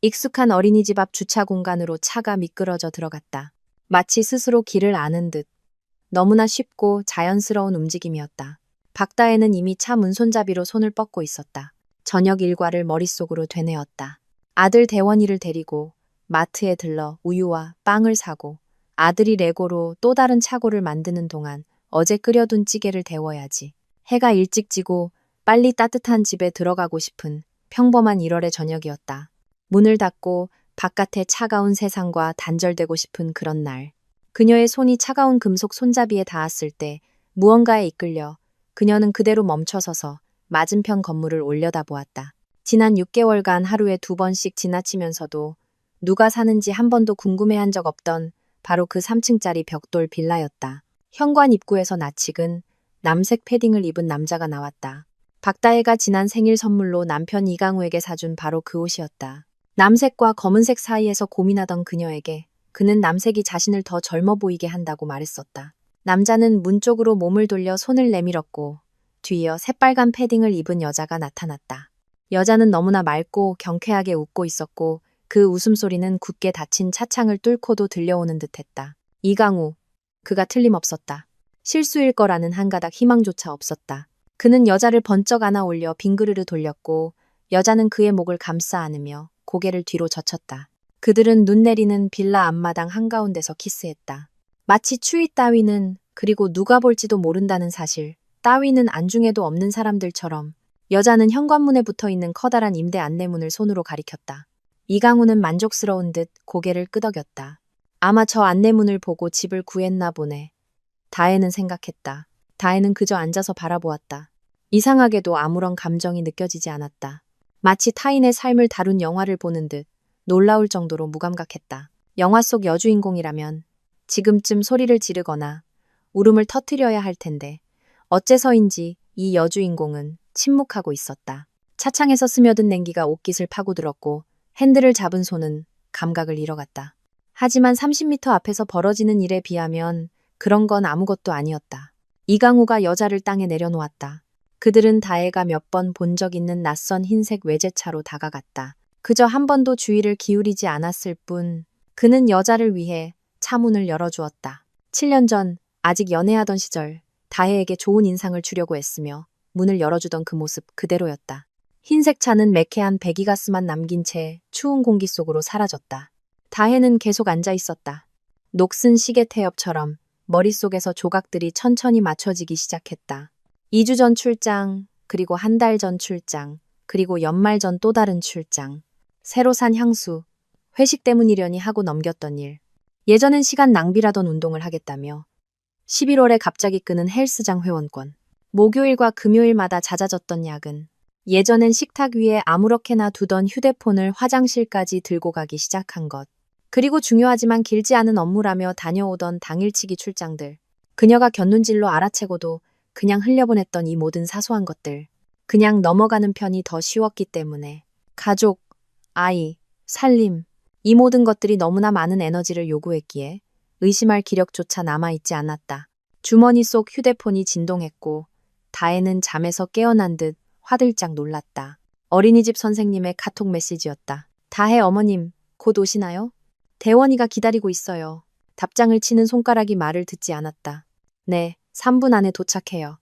익숙한 어린이집 앞 주차 공간으로 차가 미끄러져 들어갔다. 마치 스스로 길을 아는 듯 너무나 쉽고 자연스러운 움직임이었다. 박다혜는 이미 차 문손잡이로 손을 뻗고 있었다. 저녁 일과를 머릿속으로 되뇌었다. 아들 대원이를 데리고 마트에 들러 우유와 빵을 사고 아들이 레고로 또 다른 차고를 만드는 동안 어제 끓여둔 찌개를 데워야지. 해가 일찍 지고 빨리 따뜻한 집에 들어가고 싶은 평범한 1월의 저녁이었다. 문을 닫고 바깥의 차가운 세상과 단절되고 싶은 그런 날. 그녀의 손이 차가운 금속 손잡이에 닿았을 때 무언가에 이끌려 그녀는 그대로 멈춰서서 맞은편 건물을 올려다보았다. 지난 6개월간 하루에 2번씩 지나치면서도 누가 사는지 한 번도 궁금해한 적 없던 바로 그 3층짜리 벽돌 빌라였다. 현관 입구에서 낯익은 남색 패딩을 입은 남자가 나왔다. 박다혜가 지난 생일 선물로 남편 이강우에게 사준 바로 그 옷이었다. 남색과 검은색 사이에서 고민하던 그녀에게 그는 남색이 자신을 더 젊어 보이게 한다고 말했었다. 남자는 문 쪽으로 몸을 돌려 손을 내밀었고 뒤이어 새빨간 패딩을 입은 여자가 나타났다. 여자는 너무나 맑고 경쾌하게 웃고 있었고 그 웃음소리는 굳게 닫힌 차창을 뚫고도 들려오는 듯했다. 이강우. 그가 틀림없었다. 실수일 거라는 한 가닥 희망조차 없었다. 그는 여자를 번쩍 안아 올려 빙그르르 돌렸고 여자는 그의 목을 감싸 안으며 고개를 뒤로 젖혔다. 그들은 눈 내리는 빌라 앞마당 한가운데서 키스했다. 마치 추위 따위는 그리고 누가 볼지도 모른다는 사실, 따위는 안중에도 없는 사람들처럼 여자는 현관문에 붙어있는 커다란 임대 안내문을 손으로 가리켰다. 이강우는 만족스러운 듯 고개를 끄덕였다. 아마 저 안내문을 보고 집을 구했나 보네. 다혜는 생각했다. 다혜는 그저 앉아서 바라보았다. 이상하게도 아무런 감정이 느껴지지 않았다. 마치 타인의 삶을 다룬 영화를 보는 듯 놀라울 정도로 무감각했다. 영화 속 여주인공이라면 지금쯤 소리를 지르거나 울음을 터뜨려야 할 텐데 어째서인지 이 여주인공은 침묵하고 있었다. 차창에서 스며든 냉기가 옷깃을 파고들었고 핸들을 잡은 손은 감각을 잃어갔다. 하지만 30m 앞에서 벌어지는 일에 비하면 그런 건 아무것도 아니었다. 이강우가 여자를 땅에 내려놓았다. 그들은 다혜가 몇 번 본 적 있는 낯선 흰색 외제차로 다가갔다. 그저 한 번도 주의를 기울이지 않았을 뿐 그는 여자를 위해 차문을 열어주었다. 7년 전 아직 연애하던 시절 다혜에게 좋은 인상을 주려고 애쓰며 문을 열어주던 그 모습 그대로였다. 흰색 차는 매캐한 배기가스만 남긴 채 추운 공기 속으로 사라졌다. 다혜는 계속 앉아 있었다. 녹슨 시계 태엽처럼 머릿속에서 조각들이 천천히 맞춰지기 시작했다. 2주 전 출장, 그리고 한 달 전 출장, 그리고 연말 전 또 다른 출장. 새로 산 향수, 회식 때문이려니 하고 넘겼던 일. 예전엔 시간 낭비라던 운동을 하겠다며 11월에 갑자기 끄는 헬스장 회원권. 목요일과 금요일마다 잦아졌던 야근. 예전엔 식탁 위에 아무렇게나 두던 휴대폰을 화장실까지 들고 가기 시작한 것. 그리고 중요하지만 길지 않은 업무라며 다녀오던 당일치기 출장들. 그녀가 곁눈질로 알아채고도 그냥 흘려보냈던 이 모든 사소한 것들. 그냥 넘어가는 편이 더 쉬웠기 때문에. 가족, 아이, 살림. 이 모든 것들이 너무나 많은 에너지를 요구했기에 의심할 기력조차 남아있지 않았다. 주머니 속 휴대폰이 진동했고 다혜는 잠에서 깨어난 듯 화들짝 놀랐다. 어린이집 선생님의 카톡 메시지였다. 다혜 어머님, 곧 오시나요? 대원이가 기다리고 있어요. 답장을 치는 손가락이 말을 듣지 않았다. 네, 3분 안에 도착해요.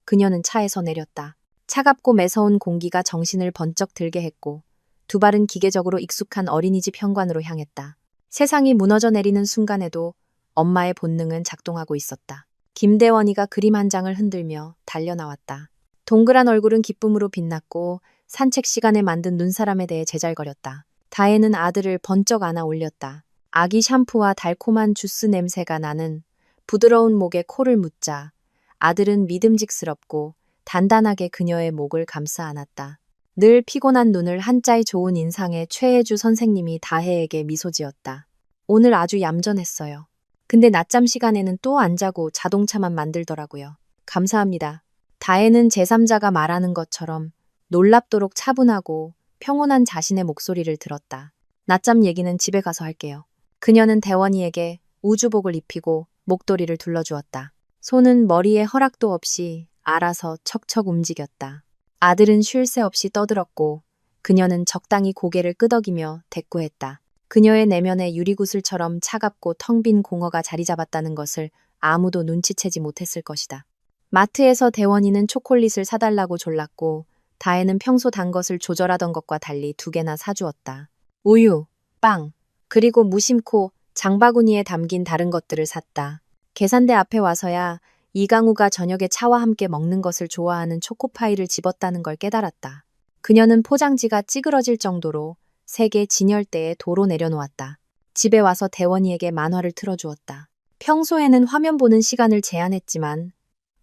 그녀는 차에서 내렸다. 차갑고 매서운 공기가 정신을 번쩍 들게 했고 두 발은 기계적으로 익숙한 어린이집 현관으로 향했다. 세상이 무너져 내리는 순간에도 엄마의 본능은 작동하고 있었다. 김대원이가 그림 한 장을 흔들며 달려나왔다. 동그란 얼굴은 기쁨으로 빛났고 산책 시간에 만든 눈사람에 대해 제잘거렸다. 다혜는 아들을 번쩍 안아 올렸다. 아기 샴푸와 달콤한 주스 냄새가 나는 부드러운 목에 코를 묻자 아들은 믿음직스럽고 단단하게 그녀의 목을 감싸 안았다. 늘 피곤한 눈을 한자의 좋은 인상의 최혜주 선생님이 다혜에게 미소 지었다. 오늘 아주 얌전했어요. 근데 낮잠 시간에는 또 안 자고 자동차만 만들더라고요. 감사합니다. 다혜는 제3자가 말하는 것처럼 놀랍도록 차분하고 평온한 자신의 목소리를 들었다. 낮잠 얘기는 집에 가서 할게요. 그녀는 대원이에게 우주복을 입히고 목도리를 둘러주었다. 손은 머리에 허락도 없이 알아서 척척 움직였다. 아들은 쉴 새 없이 떠들었고 그녀는 적당히 고개를 끄덕이며 대꾸했다. 그녀의 내면에 유리구슬처럼 차갑고 텅 빈 공허가 자리 잡았다는 것을 아무도 눈치채지 못했을 것이다. 마트에서 대원이는 초콜릿을 사달라고 졸랐고 다혜는 평소 단 것을 조절하던 것과 달리 2개나 사주었다. 우유, 빵, 그리고 무심코 장바구니에 담긴 다른 것들을 샀다. 계산대 앞에 와서야 이강우가 저녁에 차와 함께 먹는 것을 좋아하는 초코파이를 집었다는 걸 깨달았다. 그녀는 포장지가 찌그러질 정도로 3개 진열대에 도로 내려놓았다. 집에 와서 대원이에게 만화를 틀어주었다. 평소에는 화면 보는 시간을 제한했지만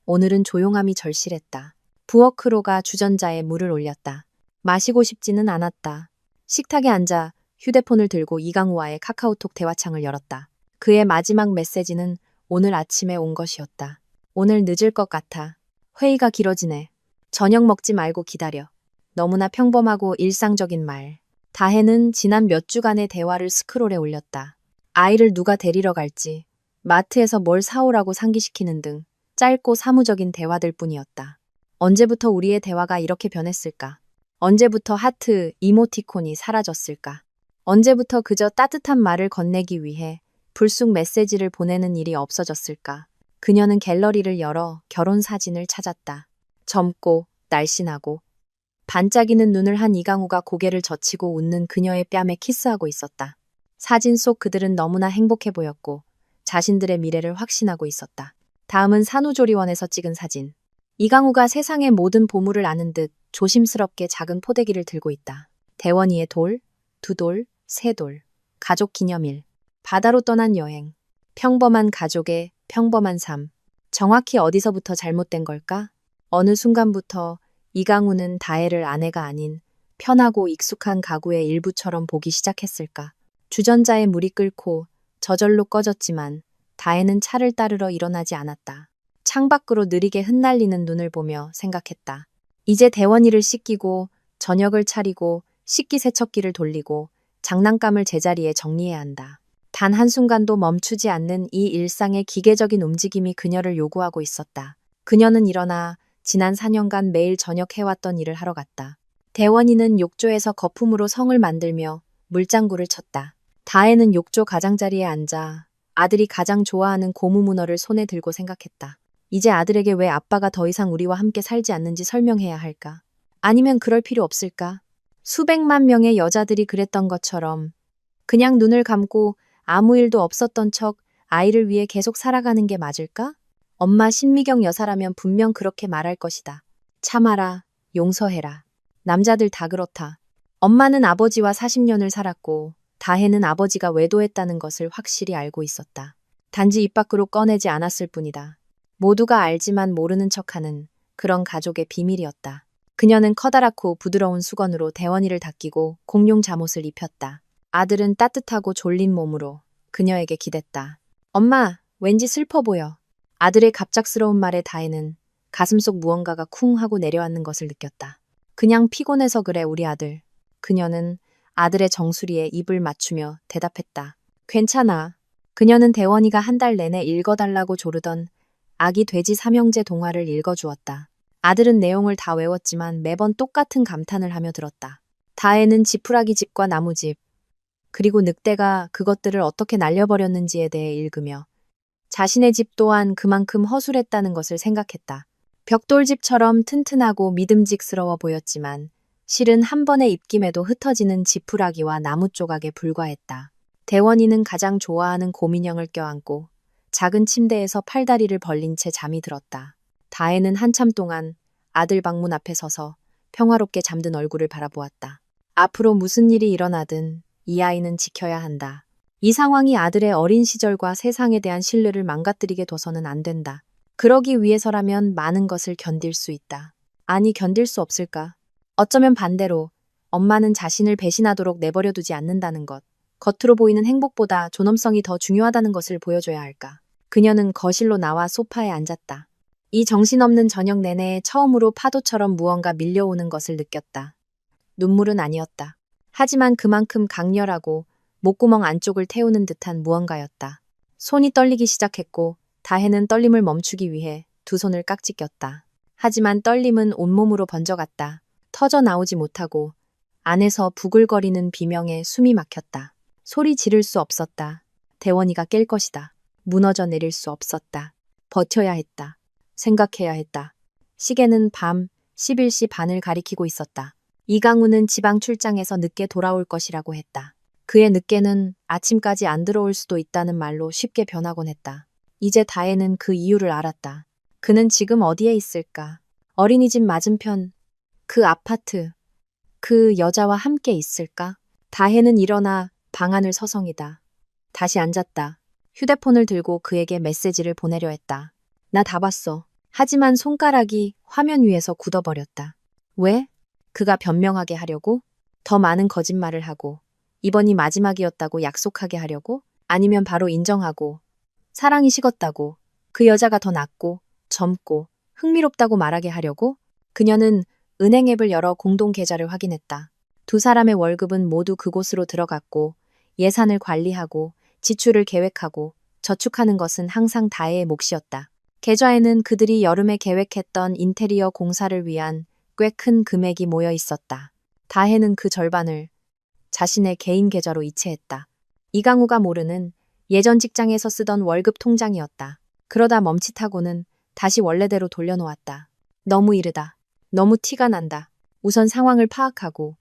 오늘은 조용함이 절실했다. 부엌크로가 주전자에 물을 올렸다. 마시고 싶지는 않았다. 식탁에 앉아 휴대폰을 들고 이강우와의 카카오톡 대화창을 열었다. 그의 마지막 메시지는 오늘 아침에 온 것이었다. 오늘 늦을 것 같아. 회의가 길어지네. 저녁 먹지 말고 기다려. 너무나 평범하고 일상적인 말. 다혜는 지난 몇 주간의 대화를 스크롤에 올렸다. 아이를 누가 데리러 갈지, 마트에서 뭘 사오라고 상기시키는 등 짧고 사무적인 대화들 뿐이었다. 언제부터 우리의 대화가 이렇게 변했을까? 언제부터 하트, 이모티콘이 사라졌을까? 언제부터 그저 따뜻한 말을 건네기 위해 불쑥 메시지를 보내는 일이 없어졌을까? 그녀는 갤러리를 열어 결혼 사진을 찾았다. 젊고 날씬하고 반짝이는 눈을 한 이강우가 고개를 젖히고 웃는 그녀의 뺨에 키스하고 있었다. 사진 속 그들은 너무나 행복해 보였고 자신들의 미래를 확신하고 있었다. 다음은 산후조리원에서 찍은 사진. 이강우가 세상의 모든 보물을 아는 듯 조심스럽게 작은 포대기를 들고 있다. 대원이의 돌, 2돌, 3돌, 가족 기념일, 바다로 떠난 여행, 평범한 가족의 평범한 삶. 정확히 어디서부터 잘못된 걸까? 어느 순간부터 이강우는 다혜를 아내가 아닌 편하고 익숙한 가구의 일부처럼 보기 시작했을까? 주전자에 물이 끓고 저절로 꺼졌지만 다혜는 차를 따르러 일어나지 않았다. 창밖으로 느리게 흩날리는 눈을 보며 생각했다. 이제 대원이를 씻기고 저녁을 차리고 식기세척기를 돌리고 장난감을 제자리에 정리해야 한다. 단 한순간도 멈추지 않는 이 일상의 기계적인 움직임이 그녀를 요구하고 있었다. 그녀는 일어나 지난 4년간 매일 저녁 해왔던 일을 하러 갔다. 대원이는 욕조에서 거품으로 성을 만들며 물장구를 쳤다. 다혜는 욕조 가장자리에 앉아 아들이 가장 좋아하는 고무 문어를 손에 들고 생각했다. 이제 아들에게 왜 아빠가 더 이상 우리와 함께 살지 않는지 설명해야 할까? 아니면 그럴 필요 없을까? 수백만 명의 여자들이 그랬던 것처럼 그냥 눈을 감고 아무 일도 없었던 척 아이를 위해 계속 살아가는 게 맞을까? 엄마 신미경 여사라면 분명 그렇게 말할 것이다. 참아라, 용서해라. 남자들 다 그렇다. 엄마는 아버지와 40년을 살았고 다혜는 아버지가 외도했다는 것을 확실히 알고 있었다. 단지 입 밖으로 꺼내지 않았을 뿐이다. 모두가 알지만 모르는 척하는 그런 가족의 비밀이었다. 그녀는 커다랗고 부드러운 수건으로 대원이를 닦이고 공룡 잠옷을 입혔다. 아들은 따뜻하고 졸린 몸으로 그녀에게 기댔다. 엄마, 왠지 슬퍼 보여. 아들의 갑작스러운 말에 다혜는 가슴속 무언가가 쿵 하고 내려앉는 것을 느꼈다. 그냥 피곤해서 그래, 우리 아들. 그녀는 아들의 정수리에 입을 맞추며 대답했다. 괜찮아. 그녀는 대원이가 한 달 내내 읽어달라고 조르던 아기 돼지 삼형제 동화를 읽어주었다. 아들은 내용을 다 외웠지만 매번 똑같은 감탄을 하며 들었다. 다혜는 지푸라기 집과 나무집, 그리고 늑대가 그것들을 어떻게 날려버렸는지에 대해 읽으며 자신의 집 또한 그만큼 허술했다는 것을 생각했다. 벽돌집처럼 튼튼하고 믿음직스러워 보였지만 실은 한 번의 입김에도 흩어지는 지푸라기와 나무 조각에 불과했다. 대원이는 가장 좋아하는 곰인형을 껴안고 작은 침대에서 팔다리를 벌린 채 잠이 들었다. 다혜는 한참 동안 아들 방문 앞에 서서 평화롭게 잠든 얼굴을 바라보았다. 앞으로 무슨 일이 일어나든 이 아이는 지켜야 한다. 이 상황이 아들의 어린 시절과 세상에 대한 신뢰를 망가뜨리게 둬서는 안 된다. 그러기 위해서라면 많은 것을 견딜 수 있다. 아니, 견딜 수 없을까? 어쩌면 반대로 엄마는 자신을 배신하도록 내버려두지 않는다는 것. 겉으로 보이는 행복보다 존엄성이 더 중요하다는 것을 보여줘야 할까? 그녀는 거실로 나와 소파에 앉았다. 이 정신없는 저녁 내내 처음으로 파도처럼 무언가 밀려오는 것을 느꼈다. 눈물은 아니었다. 하지만 그만큼 강렬하고 목구멍 안쪽을 태우는 듯한 무언가였다. 손이 떨리기 시작했고 다혜는 떨림을 멈추기 위해 2손을 깍지 꼈다. 하지만 떨림은 온몸으로 번져갔다. 터져 나오지 못하고 안에서 부글거리는 비명에 숨이 막혔다. 소리 지를 수 없었다. 대원이가 깰 것이다. 무너져 내릴 수 없었다. 버텨야 했다. 생각해야 했다. 시계는 밤 11시 반을 가리키고 있었다. 이강우는 지방 출장에서 늦게 돌아올 것이라고 했다. 그의 늦게는 아침까지 안 들어올 수도 있다는 말로 쉽게 변하곤 했다. 이제 다혜는 그 이유를 알았다. 그는 지금 어디에 있을까? 어린이집 맞은편, 그 아파트, 그 여자와 함께 있을까? 다혜는 일어나 방 안을 서성이다. 다시 앉았다. 휴대폰을 들고 그에게 메시지를 보내려 했다. 나 다 봤어. 하지만 손가락이 화면 위에서 굳어버렸다. 왜? 그가 변명하게 하려고? 더 많은 거짓말을 하고, 이번이 마지막이었다고 약속하게 하려고? 아니면 바로 인정하고, 사랑이 식었다고, 그 여자가 더 낫고, 젊고, 흥미롭다고 말하게 하려고? 그녀는 은행 앱을 열어 공동 계좌를 확인했다. 두 사람의 월급은 모두 그곳으로 들어갔고, 예산을 관리하고, 지출을 계획하고, 저축하는 것은 항상 다혜의 몫이었다. 계좌에는 그들이 여름에 계획했던 인테리어 공사를 위한 꽤 큰 금액이 모여 있었다. 다혜는 그 절반을 자신의 개인 계좌로 이체했다. 이강우가 모르는 예전 직장에서 쓰던 월급 통장이었다. 그러다 멈칫하고는 다시 원래대로 돌려놓았다. 너무 이르다. 너무 티가 난다. 우선 상황을 파악하고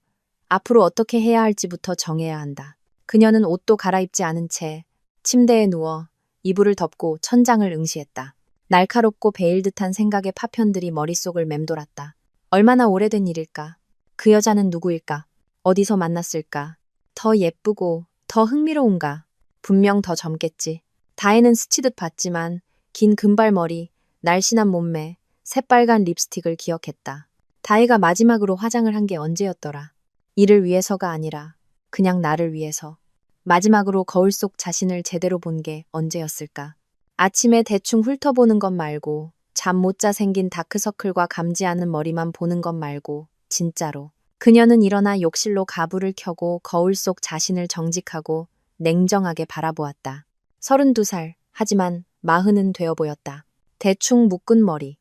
앞으로 어떻게 해야 할지부터 정해야 한다. 그녀는 옷도 갈아입지 않은 채 침대에 누워 이불을 덮고 천장을 응시했다. 날카롭고 베일 듯한 생각의 파편들이 머릿속을 맴돌았다. 얼마나 오래된 일일까? 그 여자는 누구일까? 어디서 만났을까? 더 예쁘고 더 흥미로운가? 분명 더 젊겠지. 다혜는 스치듯 봤지만 긴 금발머리, 날씬한 몸매, 새빨간 립스틱을 기억했다. 다혜가 마지막으로 화장을 한 게 언제였더라? 이를 위해서가 아니라 그냥 나를 위해서. 마지막으로 거울 속 자신을 제대로 본 게 언제였을까? 아침에 대충 훑어보는 것 말고, 잠 못 자 생긴 다크서클과 감지 않은 머리만 보는 것 말고, 진짜로. 그녀는 일어나 욕실로 가불을 켜고 거울 속 자신을 정직하고 냉정하게 바라보았다. 32살, 하지만 40은 되어 보였다. 대충 묶은 머리.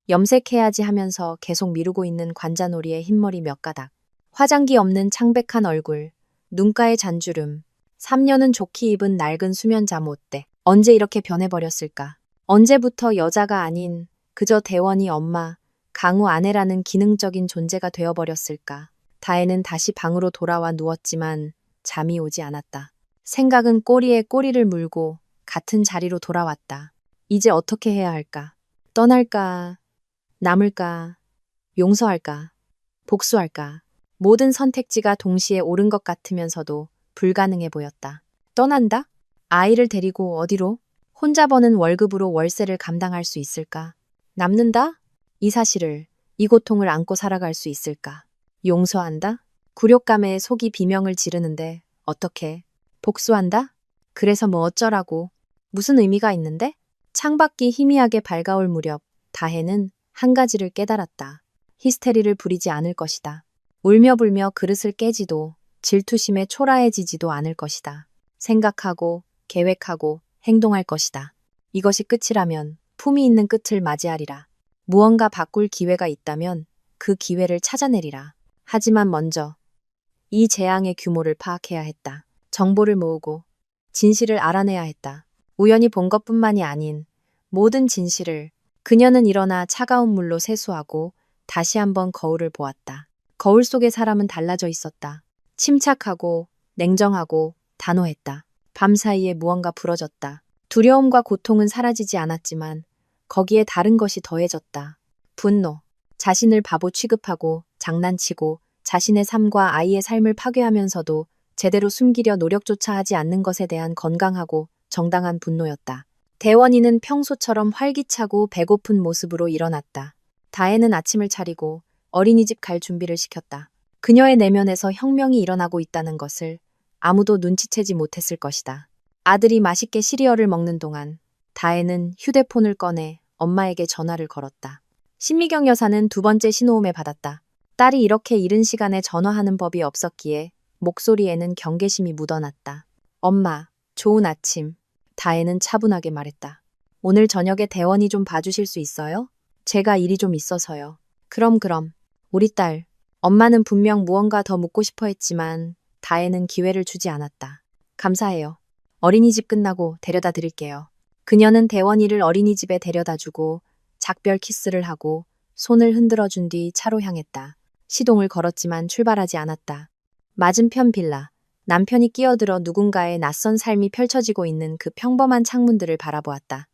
염색해야지 하면서 계속 미루고 있는 관자놀이의 흰머리 몇 가닥. 화장기 없는 창백한 얼굴. 눈가의 잔주름. 3년은 좋게 입은 낡은 수면 잠옷대. 언제 이렇게 변해버렸을까? 언제부터 여자가 아닌 그저 대원이 엄마, 강우 아내라는 기능적인 존재가 되어버렸을까? 다혜는 다시 방으로 돌아와 누웠지만 잠이 오지 않았다. 생각은 꼬리에 꼬리를 물고 같은 자리로 돌아왔다. 이제 어떻게 해야 할까? 떠날까? 남을까? 용서할까? 복수할까? 모든 선택지가 동시에 옳은 것 같으면서도 불가능해 보였다. 떠난다? 아이를 데리고 어디로? 혼자 버는 월급으로 월세를 감당할 수 있을까? 남는다? 이 사실을, 이 고통을 안고 살아갈 수 있을까? 용서한다? 굴욕감에 속이 비명을 지르는데 어떻게? 복수한다? 그래서 뭐 어쩌라고? 무슨 의미가 있는데? 창밖이 희미하게 밝아올 무렵 다혜는 한 가지를 깨달았다. 히스테리를 부리지 않을 것이다. 울며 불며 그릇을 깨지도 질투심에 초라해지지도 않을 것이다. 생각하고 계획하고 행동할 것이다. 이것이 끝이라면 품위 있는 끝을 맞이하리라. 무언가 바꿀 기회가 있다면 그 기회를 찾아내리라. 하지만 먼저 이 재앙의 규모를 파악해야 했다. 정보를 모으고 진실을 알아내야 했다. 우연히 본 것뿐만이 아닌 모든 진실을. 그녀는 일어나 차가운 물로 세수하고 다시 한번 거울을 보았다. 거울 속의 사람은 달라져 있었다. 침착하고 냉정하고 단호했다. 밤사이에 무언가 부러졌다. 두려움과 고통은 사라지지 않았지만 거기에 다른 것이 더해졌다. 분노. 자신을 바보 취급하고 장난치고 자신의 삶과 아이의 삶을 파괴하면서도 제대로 숨기려 노력조차 하지 않는 것에 대한 건강하고 정당한 분노였다. 대원이는 평소처럼 활기차고 배고픈 모습으로 일어났다. 다혜는 아침을 차리고 어린이집 갈 준비를 시켰다. 그녀의 내면에서 혁명이 일어나고 있다는 것을 아무도 눈치채지 못했을 것이다. 아들이 맛있게 시리얼을 먹는 동안 다혜는 휴대폰을 꺼내 엄마에게 전화를 걸었다. 신미경 여사는 두 번째 신호음에 받았다. 딸이 이렇게 이른 시간에 전화하는 법이 없었기에 목소리에는 경계심이 묻어났다. 엄마, 좋은 아침. 다혜는 차분하게 말했다. 오늘 저녁에 대원이 좀 봐주실 수 있어요? 제가 일이 좀 있어서요. 그럼. 우리 딸, 엄마는 분명 무언가 더 묻고 싶어 했지만 다혜는 기회를 주지 않았다. 감사해요. 어린이집 끝나고 데려다 드릴게요. 그녀는 대원이를 어린이집에 데려다 주고 작별 키스를 하고 손을 흔들어 준 뒤 차로 향했다. 시동을 걸었지만 출발하지 않았다. 맞은편 빌라. 남편이 끼어들어 누군가의 낯선 삶이 펼쳐지고 있는 그 평범한 창문들을 바라보았다.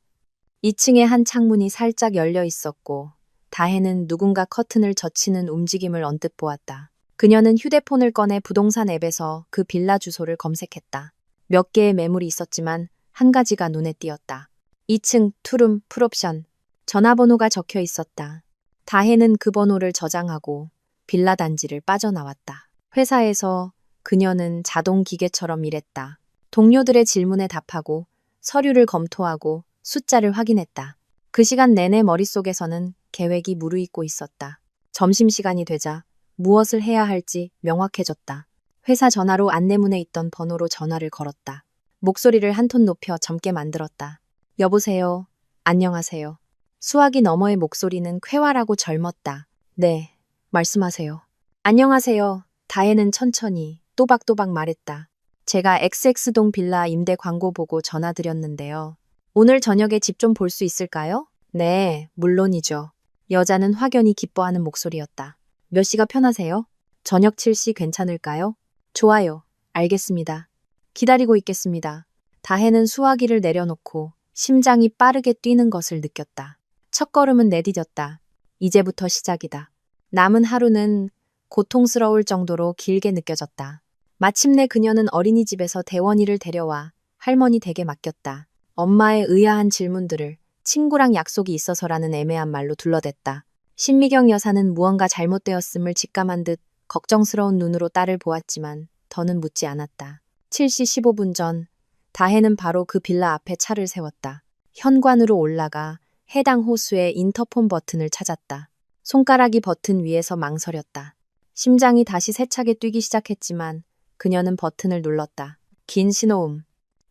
2층의 한 창문이 살짝 열려 있었고 다혜는 누군가 커튼을 젖히는 움직임을 언뜻 보았다. 그녀는 휴대폰을 꺼내 부동산 앱에서 그 빌라 주소를 검색했다. 몇 개의 매물이 있었지만 한 가지가 눈에 띄었다. 2층 투룸 풀옵션. 전화번호가 적혀 있었다. 다혜는 그 번호를 저장하고 빌라 단지를 빠져나왔다. 회사에서 그녀는 자동 기계처럼 일했다. 동료들의 질문에 답하고 서류를 검토하고 숫자를 확인했다. 그 시간 내내 머릿속에서는 계획이 무르익고 있었다. 점심시간이 되자 무엇을 해야 할지 명확해졌다. 회사 전화로 안내문에 있던 번호로 전화를 걸었다. 목소리를 한 톤 높여 젊게 만들었다. 여보세요. 안녕하세요. 수화기 너머의 목소리는 쾌활하고 젊었다. 네, 말씀하세요. 안녕하세요. 다혜는 천천히 또박또박 말했다. 제가 XX동 빌라 임대 광고 보고 전화드렸는데요. 오늘 저녁에 집 좀 볼 수 있을까요? 네, 물론이죠. 여자는 확연히 기뻐하는 목소리였다. 몇 시가 편하세요? 저녁 7시 괜찮을까요? 좋아요. 알겠습니다. 기다리고 있겠습니다. 다혜는 수화기를 내려놓고 심장이 빠르게 뛰는 것을 느꼈다. 첫걸음은 내디뎠다. 이제부터 시작이다. 남은 하루는 고통스러울 정도로 길게 느껴졌다. 마침내 그녀는 어린이집에서 대원이를 데려와 할머니 댁에 맡겼다. 엄마의 의아한 질문들을 친구랑 약속이 있어서라는 애매한 말로 둘러댔다. 신미경 여사는 무언가 잘못되었음을 직감한 듯 걱정스러운 눈으로 딸을 보았지만 더는 묻지 않았다. 7시 15분 전, 다혜는 바로 그 빌라 앞에 차를 세웠다. 현관으로 올라가 해당 호수의 인터폰 버튼을 찾았다. 손가락이 버튼 위에서 망설였다. 심장이 다시 세차게 뛰기 시작했지만 그녀는 버튼을 눌렀다. 긴 신호음.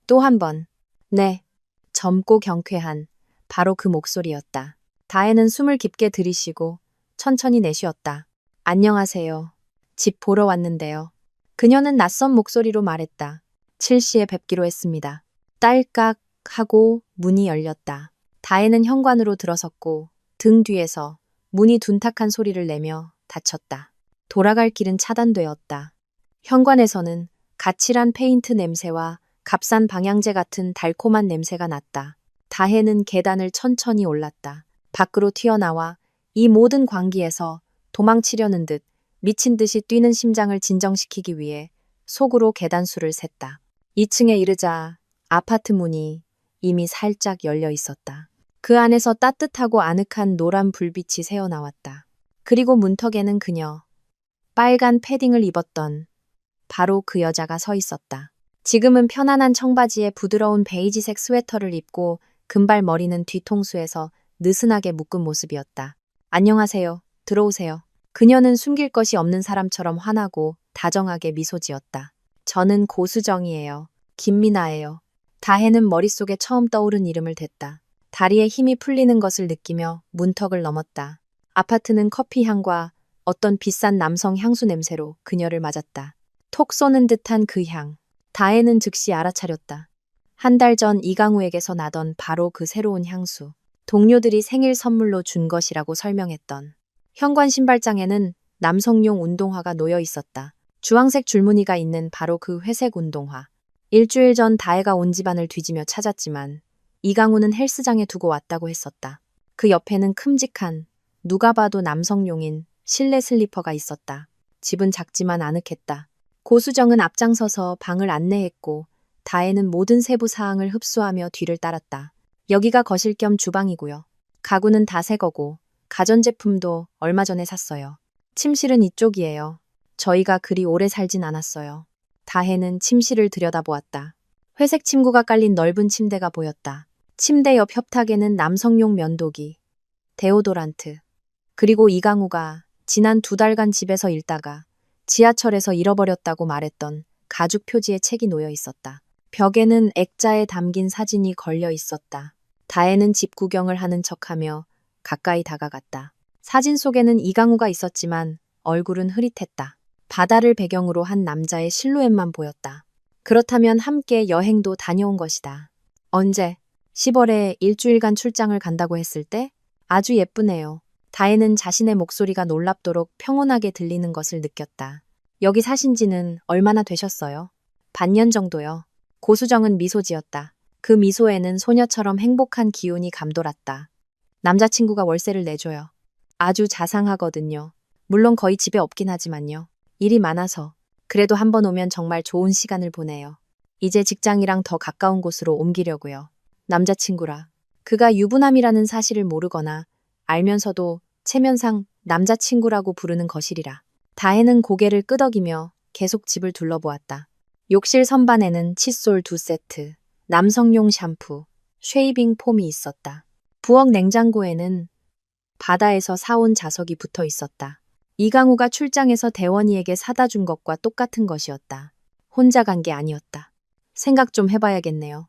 또 한 번. 네. 젊고 경쾌한 바로 그 목소리였다. 다혜는 숨을 깊게 들이쉬고 천천히 내쉬었다. 안녕하세요. 집 보러 왔는데요. 그녀는 낯선 목소리로 말했다. 7시에 뵙기로 했습니다. 딸깍 하고 문이 열렸다. 다혜는 현관으로 들어섰고 등 뒤에서 문이 둔탁한 소리를 내며 닫혔다. 돌아갈 길은 차단되었다. 현관에서는 가칠한 페인트 냄새와 값싼 방향제 같은 달콤한 냄새가 났다. 다혜는 계단을 천천히 올랐다. 밖으로 튀어나와 이 모든 광기에서 도망치려는 듯 미친 듯이 뛰는 심장을 진정시키기 위해 속으로 계단수를 셌다. 2층에 이르자 아파트 문이 이미 살짝 열려 있었다. 그 안에서 따뜻하고 아늑한 노란 불빛이 새어나왔다. 그리고 문턱에는 그녀, 빨간 패딩을 입었던 바로 그 여자가 서 있었다. 지금은 편안한 청바지에 부드러운 베이지색 스웨터를 입고 금발 머리는 뒤통수에서 느슨하게 묶은 모습이었다. 안녕하세요. 들어오세요. 그녀는 숨길 것이 없는 사람처럼 환하고 다정하게 미소 지었다. 저는 고수정이에요. 김미나예요. 다혜는 머릿속에 처음 떠오른 이름을 댔다. 다리에 힘이 풀리는 것을 느끼며 문턱을 넘었다. 아파트는 커피 향과 어떤 비싼 남성 향수 냄새로 그녀를 맞았다. 톡 쏘는 듯한 그 향. 다혜는 즉시 알아차렸다. 한 달 전 이강우에게서 나던 바로 그 새로운 향수. 동료들이 생일 선물로 준 것이라고 설명했던. 현관 신발장에는 남성용 운동화가 놓여 있었다. 주황색 줄무늬가 있는 바로 그 회색 운동화. 일주일 전 다혜가 온 집안을 뒤지며 찾았지만 이강우는 헬스장에 두고 왔다고 했었다. 그 옆에는 큼직한 누가 봐도 남성용인 실내 슬리퍼가 있었다. 집은 작지만 아늑했다. 고수정은 앞장서서 방을 안내했고 다혜는 모든 세부 사항을 흡수하며 뒤를 따랐다. 여기가 거실 겸 주방이고요. 가구는 다 새 거고 가전제품도 얼마 전에 샀어요. 침실은 이쪽이에요. 저희가 그리 오래 살진 않았어요. 다혜는 침실을 들여다보았다. 회색 침구가 깔린 넓은 침대가 보였다. 침대 옆 협탁에는 남성용 면도기, 데오도란트, 그리고 이강우가 지난 2달간 집에서 읽다가 지하철에서 잃어버렸다고 말했던 가죽 표지의 책이 놓여 있었다. 벽에는 액자에 담긴 사진이 걸려 있었다. 다혜는 집 구경을 하는 척하며 가까이 다가갔다. 사진 속에는 이강우가 있었지만 얼굴은 흐릿했다. 바다를 배경으로 한 남자의 실루엣만 보였다. 그렇다면 함께 여행도 다녀온 것이다. 언제? 10월에 일주일간 출장을 간다고 했을 때? 아주 예쁘네요. 다혜는 자신의 목소리가 놀랍도록 평온하게 들리는 것을 느꼈다. 여기 사신 지는 얼마나 되셨어요? 반년 정도요. 고수정은 미소 지었다. 그 미소에는 소녀처럼 행복한 기운이 감돌았다. 남자친구가 월세를 내줘요. 아주 자상하거든요. 물론 거의 집에 없긴 하지만요. 일이 많아서. 그래도 한번 오면 정말 좋은 시간을 보내요. 이제 직장이랑 더 가까운 곳으로 옮기려고요. 남자친구라. 그가 유부남이라는 사실을 모르거나 알면서도 체면상 남자친구라고 부르는 것이리라. 다혜는 고개를 끄덕이며 계속 집을 둘러보았다. 욕실 선반에는 칫솔 2세트, 남성용 샴푸, 쉐이빙 폼이 있었다. 부엌 냉장고에는 바다에서 사온 자석이 붙어 있었다. 이강우가 출장해서 대원이에게 사다 준 것과 똑같은 것이었다. 혼자 간 게 아니었다. 생각 좀 해봐야겠네요.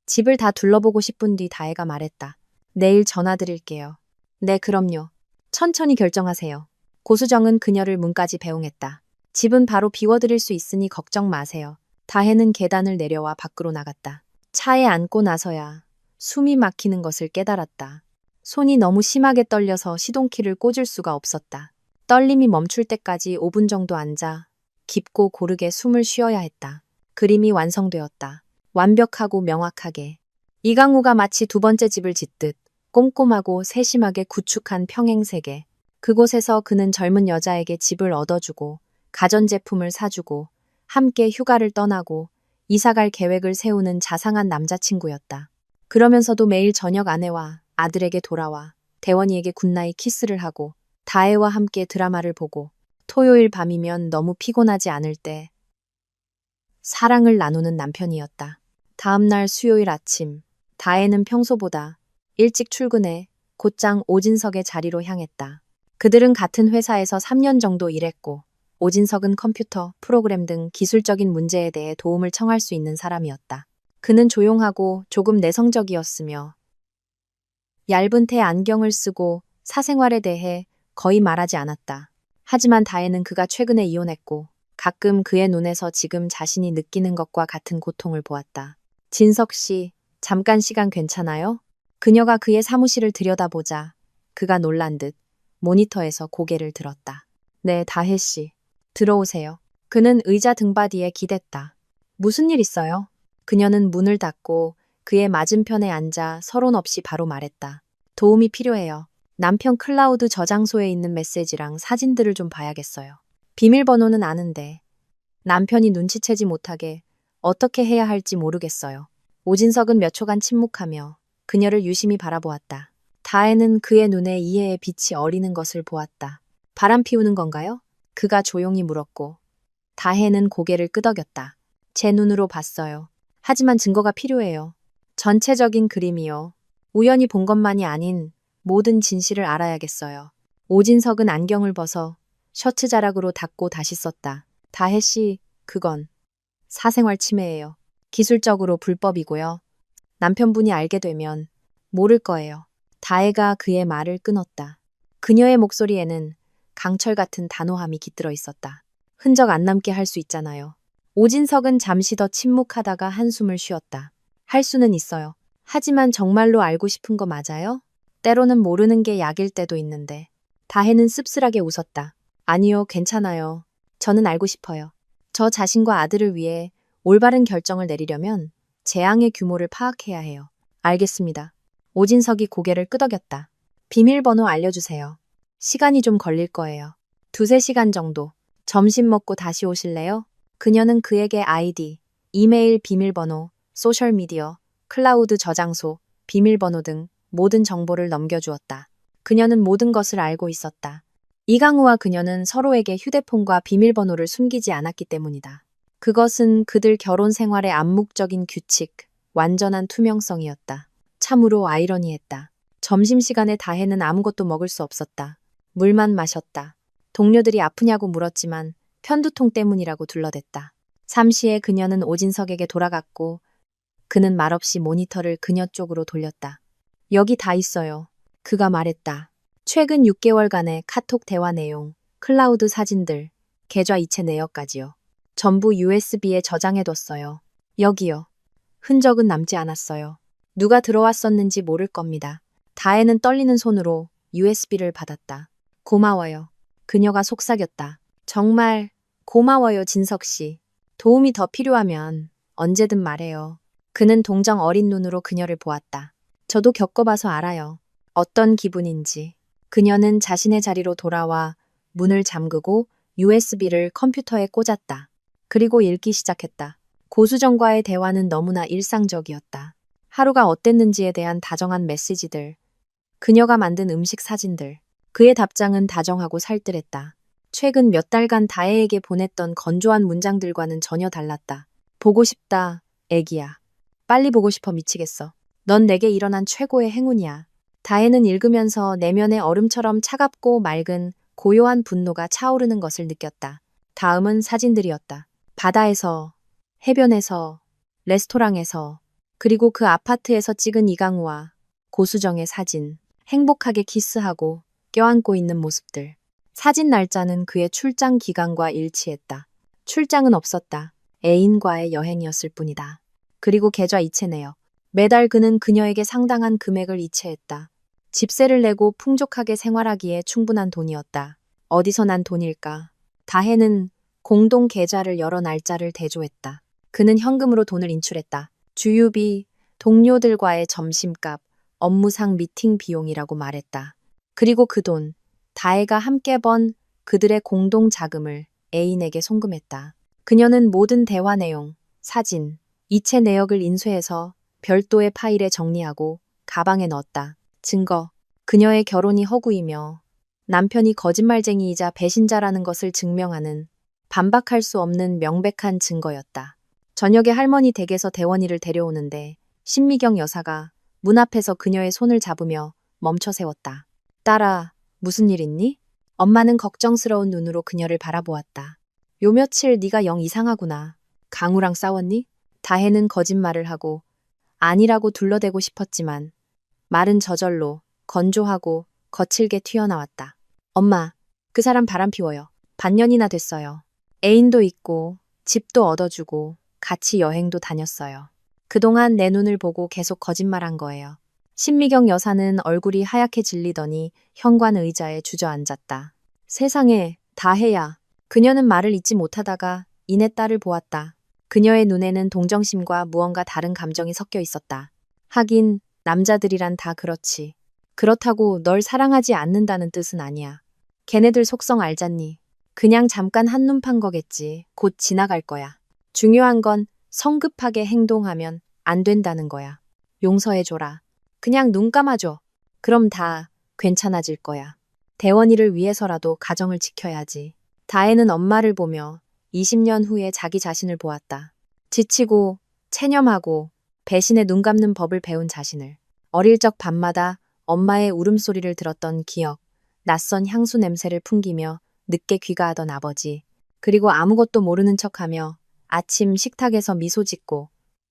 집을 다 둘러보고 싶은 뒤 다혜가 말했다. 내일 전화 드릴게요. 네, 그럼요. 천천히 결정하세요. 고수정은 그녀를 문까지 배웅했다. 집은 바로 비워드릴 수 있으니 걱정 마세요. 다혜는 계단을 내려와 밖으로 나갔다. 차에 앉고 나서야 숨이 막히는 것을 깨달았다. 손이 너무 심하게 떨려서 시동키를 꽂을 수가 없었다. 떨림이 멈출 때까지 5분 정도 앉아 깊고 고르게 숨을 쉬어야 했다. 그림이 완성되었다. 완벽하고 명확하게. 이강우가 마치 두 번째 집을 짓듯 꼼꼼하고 세심하게 구축한 평행세계. 그곳에서 그는 젊은 여자에게 집을 얻어주고 가전제품을 사주고 함께 휴가를 떠나고 이사갈 계획을 세우는 자상한 남자친구였다. 그러면서도 매일 저녁 아내와 아들에게 돌아와 대원이에게 굿나잇 키스를 하고 다혜와 함께 드라마를 보고 토요일 밤이면 너무 피곤하지 않을 때 사랑을 나누는 남편이었다. 다음날 수요일 아침, 다혜는 평소보다 일찍 출근해 곧장 오진석의 자리로 향했다. 그들은 같은 회사에서 3년 정도 일했고 오진석은 컴퓨터, 프로그램 등 기술적인 문제에 대해 도움을 청할 수 있는 사람이었다. 그는 조용하고 조금 내성적이었으며 얇은 테 안경을 쓰고 사생활에 대해 거의 말하지 않았다. 하지만 다혜는 그가 최근에 이혼했고 가끔 그의 눈에서 지금 자신이 느끼는 것과 같은 고통을 보았다. 진석 씨, 잠깐 시간 괜찮아요? 그녀가 그의 사무실을 들여다보자 그가 놀란 듯 모니터에서 고개를 들었다. 네, 다혜 씨. 들어오세요. 그는 의자 등받이에 기댔다. 무슨 일 있어요? 그녀는 문을 닫고 그의 맞은편에 앉아 서론 없이 바로 말했다. 도움이 필요해요. 남편 클라우드 저장소에 있는 메시지랑 사진들을 좀 봐야겠어요. 비밀번호는 아는데 남편이 눈치채지 못하게 어떻게 해야 할지 모르겠어요. 오진석은 몇 초간 침묵하며 그녀를 유심히 바라보았다. 다혜는 그의 눈에 이해의 빛이 어리는 것을 보았다. 바람 피우는 건가요? 그가 조용히 물었고 다혜는 고개를 끄덕였다. 제 눈으로 봤어요. 하지만 증거가 필요해요. 전체적인 그림이요. 우연히 본 것만이 아닌 모든 진실을 알아야겠어요. 오진석은 안경을 벗어 셔츠 자락으로 닫고 다시 썼다. 다혜 씨, 그건 사생활 침해예요. 기술적으로 불법이고요. 남편분이 알게 되면 모를 거예요. 다혜가 그의 말을 끊었다. 그녀의 목소리에는 강철 같은 단호함이 깃들어 있었다. 흔적 안 남게 할 수 있잖아요. 오진석은 잠시 더 침묵하다가 한숨을 쉬었다. 할 수는 있어요. 하지만 정말로 알고 싶은 거 맞아요? 때로는 모르는 게 약일 때도 있는데. 다혜는 씁쓸하게 웃었다. 아니요, 괜찮아요. 저는 알고 싶어요. 저 자신과 아들을 위해 올바른 결정을 내리려면 재앙의 규모를 파악해야 해요. 알겠습니다. 오진석이 고개를 끄덕였다. 비밀번호 알려주세요. 시간이 좀 걸릴 거예요. 2~3시간 정도. 점심 먹고 다시 오실래요? 그녀는 그에게 아이디, 이메일 비밀번호, 소셜미디어, 클라우드 저장소, 비밀번호 등 모든 정보를 넘겨주었다. 그녀는 모든 것을 알고 있었다. 이강우와 그녀는 서로에게 휴대폰과 비밀번호를 숨기지 않았기 때문이다. 그것은 그들 결혼 생활의 암묵적인 규칙, 완전한 투명성이었다. 참으로 아이러니했다. 점심시간에 다혜는 아무것도 먹을 수 없었다. 물만 마셨다. 동료들이 아프냐고 물었지만 편두통 때문이라고 둘러댔다. 잠시에 그녀는 오진석에게 돌아갔고 그는 말없이 모니터를 그녀 쪽으로 돌렸다. 여기 다 있어요. 그가 말했다. 최근 6개월간의 카톡 대화 내용. 클라우드 사진들, 계좌 이체 내역까지요. 전부 USB에 저장해뒀어요. 여기요. 흔적은 남지 않았어요. 누가 들어왔었는지 모를 겁니다. 다혜는 떨리는 손으로 USB를 받았다. 고마워요. 그녀가 속삭였다. 정말 고마워요, 진석 씨. 도움이 더 필요하면 언제든 말해요. 그는 동정 어린 눈으로 그녀를 보았다. 저도 겪어봐서 알아요. 어떤 기분인지. 그녀는 자신의 자리로 돌아와 문을 잠그고 USB를 컴퓨터에 꽂았다. 그리고 읽기 시작했다. 고수정과의 대화는 너무나 일상적이었다. 하루가 어땠는지에 대한 다정한 메시지들, 그녀가 만든 음식 사진들, 그의 답장은 다정하고 살뜰했다. 최근 몇 달간 다혜에게 보냈던 건조한 문장들과는 전혀 달랐다. 보고 싶다, 애기야. 빨리 보고 싶어 미치겠어. 넌 내게 일어난 최고의 행운이야. 다혜는 읽으면서 내면의 얼음처럼 차갑고 맑은 고요한 분노가 차오르는 것을 느꼈다. 다음은 사진들이었다. 바다에서, 해변에서, 레스토랑에서, 그리고 그 아파트에서 찍은 이강우와 고수정의 사진, 행복하게 키스하고 껴안고 있는 모습들. 사진 날짜는 그의 출장 기간과 일치했다. 출장은 없었다. 애인과의 여행이었을 뿐이다. 그리고 계좌 이체 내역. 매달 그는 그녀에게 상당한 금액을 이체했다. 집세를 내고 풍족하게 생활하기에 충분한 돈이었다. 어디서 난 돈일까? 다혜는 공동 계좌를 열어 날짜를 대조했다. 그는 현금으로 돈을 인출했다. 주유비, 동료들과의 점심값, 업무상 미팅 비용이라고 말했다. 그리고 그 돈, 다혜가 함께 번 그들의 공동 자금을 애인에게 송금했다. 그녀는 모든 대화 내용, 사진, 이체 내역을 인쇄해서 별도의 파일에 정리하고 가방에 넣었다. 증거, 그녀의 결혼이 허구이며 남편이 거짓말쟁이이자 배신자라는 것을 증명하는 반박할 수 없는 명백한 증거였다. 저녁에 할머니 댁에서 대원이를 데려오는데 신미경 여사가 문 앞에서 그녀의 손을 잡으며 멈춰 세웠다. 딸아, 무슨 일 있니? 엄마는 걱정스러운 눈으로 그녀를 바라보았다. 요 며칠 네가 영 이상하구나. 강우랑 싸웠니? 다혜는 거짓말을 하고 아니라고 둘러대고 싶었지만 말은 저절로 건조하고 거칠게 튀어나왔다. 엄마, 그 사람 바람 피워요. 반년이나 됐어요. 애인도 있고 집도 얻어주고 같이 여행도 다녔어요. 그동안 내 눈을 보고 계속 거짓말한 거예요. 신미경 여사는 얼굴이 하얗게 질리더니 현관 의자에 주저앉았다. 세상에, 다혜야. 그녀는 말을 잇지 못하다가 이내 딸을 보았다. 그녀의 눈에는 동정심과 무언가 다른 감정이 섞여 있었다. 하긴 남자들이란 다 그렇지. 그렇다고 널 사랑하지 않는다는 뜻은 아니야. 걔네들 속성 알잖니. 그냥 잠깐 한눈 판 거겠지. 곧 지나갈 거야. 중요한 건 성급하게 행동하면 안 된다는 거야. 용서해줘라. 그냥 눈 감아줘. 그럼 다 괜찮아질 거야. 대원이를 위해서라도 가정을 지켜야지. 다혜는 엄마를 보며 20년 후에 자기 자신을 보았다. 지치고 체념하고 배신에 눈 감는 법을 배운 자신을. 어릴 적 밤마다 엄마의 울음소리를 들었던 기억, 낯선 향수 냄새를 풍기며 늦게 귀가하던 아버지, 그리고 아무것도 모르는 척하며 아침 식탁에서 미소 짓고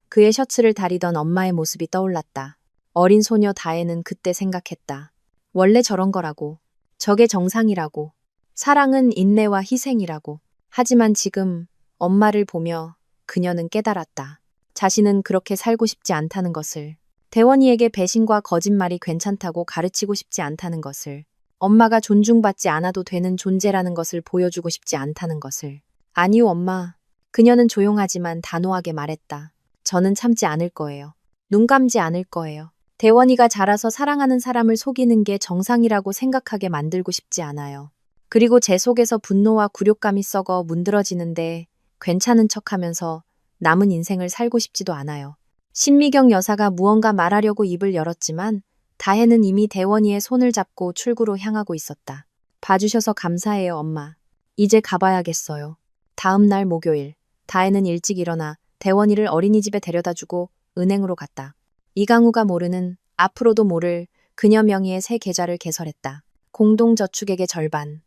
그의 셔츠를 다리던 엄마의 모습이 떠올랐다. 어린 소녀 다혜는 그때 생각했다. 원래 저런 거라고. 저게 정상이라고. 사랑은 인내와 희생이라고. 하지만 지금 엄마를 보며 그녀는 깨달았다. 자신은 그렇게 살고 싶지 않다는 것을. 대원이에게 배신과 거짓말이 괜찮다고 가르치고 싶지 않다는 것을. 엄마가 존중받지 않아도 되는 존재라는 것을 보여주고 싶지 않다는 것을. 아니요, 엄마. 그녀는 조용하지만 단호하게 말했다. 저는 참지 않을 거예요. 눈 감지 않을 거예요. 대원이가 자라서 사랑하는 사람을 속이는 게 정상이라고 생각하게 만들고 싶지 않아요. 그리고 제 속에서 분노와 굴욕감이 썩어 문드러지는데 괜찮은 척하면서 남은 인생을 살고 싶지도 않아요. 신미경 여사가 무언가 말하려고 입을 열었지만 다혜는 이미 대원이의 손을 잡고 출구로 향하고 있었다. 봐주셔서 감사해요, 엄마. 이제 가봐야겠어요. 다음 날 목요일, 다혜는 일찍 일어나 대원이를 어린이집에 데려다주고 은행으로 갔다. 이강우가 모르는, 앞으로도 모를 그녀 명의의 새 계좌를 개설했다. 공동저축액의 절반.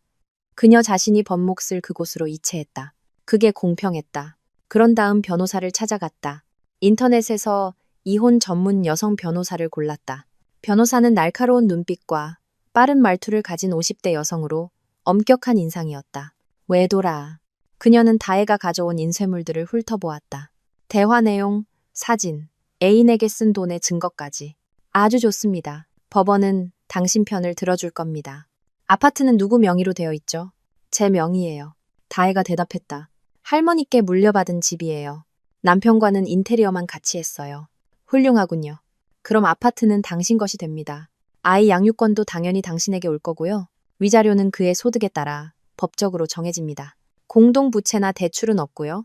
그녀 자신이 번 몫을 그곳으로 이체했다. 그게 공평했다. 그런 다음 변호사를 찾아갔다. 인터넷에서 이혼 전문 여성 변호사를 골랐다. 변호사는 날카로운 눈빛과 빠른 말투를 가진 50대 여성으로 엄격한 인상이었다. 왜 돌아? 그녀는 다혜가 가져온 인쇄물들을 훑어보았다. 대화 내용, 사진, 애인에게 쓴 돈의 증거까지. 아주 좋습니다. 법원은 당신 편을 들어줄 겁니다. 아파트는 누구 명의로 되어 있죠? 제 명의예요. 다혜가 대답했다. 할머니께 물려받은 집이에요. 남편과는 인테리어만 같이 했어요. 훌륭하군요. 그럼 아파트는 당신 것이 됩니다. 아이 양육권도 당연히 당신에게 올 거고요. 위자료는 그의 소득에 따라 법적으로 정해집니다. 공동부채나 대출은 없고요.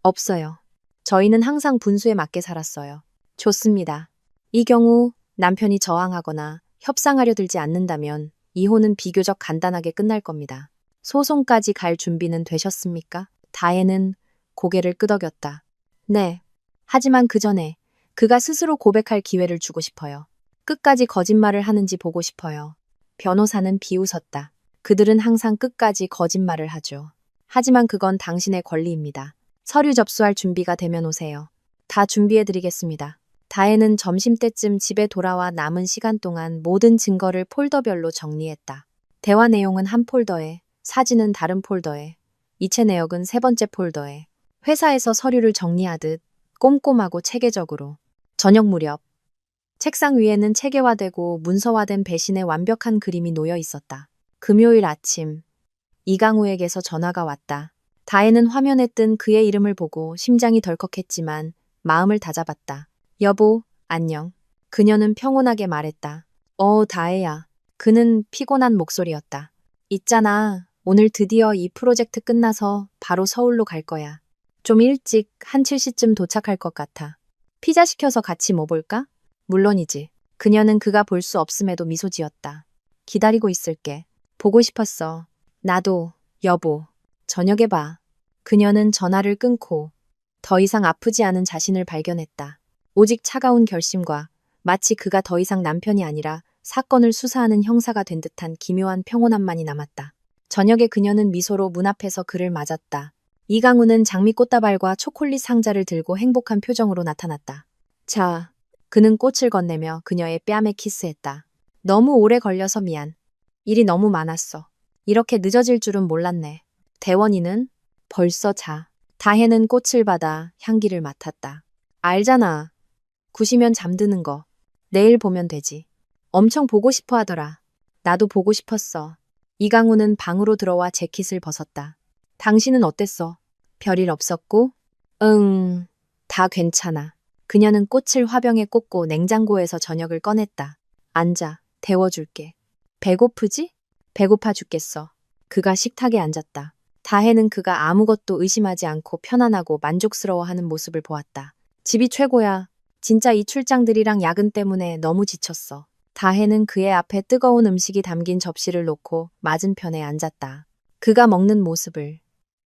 없어요. 저희는 항상 분수에 맞게 살았어요. 좋습니다. 이 경우 남편이 저항하거나 협상하려 들지 않는다면 이혼은 비교적 간단하게 끝날 겁니다. 소송까지 갈 준비는 되셨습니까? 다혜는 고개를 끄덕였다. 네. 하지만 그 전에 그가 스스로 고백할 기회를 주고 싶어요. 끝까지 거짓말을 하는지 보고 싶어요. 변호사는 비웃었다. 그들은 항상 끝까지 거짓말을 하죠. 하지만 그건 당신의 권리입니다. 서류 접수할 준비가 되면 오세요. 다 준비해드리겠습니다. 다혜는 점심때쯤 집에 돌아와 남은 시간 동안 모든 증거를 폴더별로 정리했다. 대화 내용은 한 폴더에, 사진은 다른 폴더에, 이체 내역은 세 번째 폴더에, 회사에서 서류를 정리하듯 꼼꼼하고 체계적으로. 저녁 무렵, 책상 위에는 체계화되고 문서화된 배신의 완벽한 그림이 놓여 있었다. 금요일 아침, 이강우에게서 전화가 왔다. 다혜는 화면에 뜬 그의 이름을 보고 심장이 덜컥했지만 마음을 다잡았다. 여보, 안녕. 그녀는 평온하게 말했다. 다혜야. 그는 피곤한 목소리였다. 있잖아. 오늘 드디어 이 프로젝트 끝나서 바로 서울로 갈 거야. 좀 일찍 한 7시쯤 도착할 것 같아. 피자 시켜서 같이 먹을까? 물론이지. 그녀는 그가 볼 수 없음에도 미소 지었다. 기다리고 있을게. 보고 싶었어. 나도, 여보. 저녁에 봐. 그녀는 전화를 끊고 더 이상 아프지 않은 자신을 발견했다. 오직 차가운 결심과 마치 그가 더 이상 남편이 아니라 사건을 수사하는 형사가 된 듯한 기묘한 평온함만이 남았다. 저녁에 그녀는 미소로 문 앞에서 그를 맞았다. 이강우는 장미꽃다발과 초콜릿 상자를 들고 행복한 표정으로 나타났다. 자, 그는 꽃을 건네며 그녀의 뺨에 키스했다. 너무 오래 걸려서 미안. 일이 너무 많았어. 이렇게 늦어질 줄은 몰랐네. 대원이는 벌써 자. 다혜는 꽃을 받아 향기를 맡았다. 알잖아. 구시면 잠드는 거. 내일 보면 되지. 엄청 보고 싶어 하더라. 나도 보고 싶었어. 이강우는 방으로 들어와 재킷을 벗었다. 당신은 어땠어? 별일 없었고? 응, 다 괜찮아. 그녀는 꽃을 화병에 꽂고 냉장고에서 저녁을 꺼냈다. 앉아, 데워줄게. 배고프지? 배고파 죽겠어. 그가 식탁에 앉았다. 다혜는 그가 아무것도 의심하지 않고 편안하고 만족스러워하는 모습을 보았다. 집이 최고야. 진짜 이 출장들이랑 야근 때문에 너무 지쳤어. 다혜는 그의 앞에 뜨거운 음식이 담긴 접시를 놓고 맞은편에 앉았다. 그가 먹는 모습을,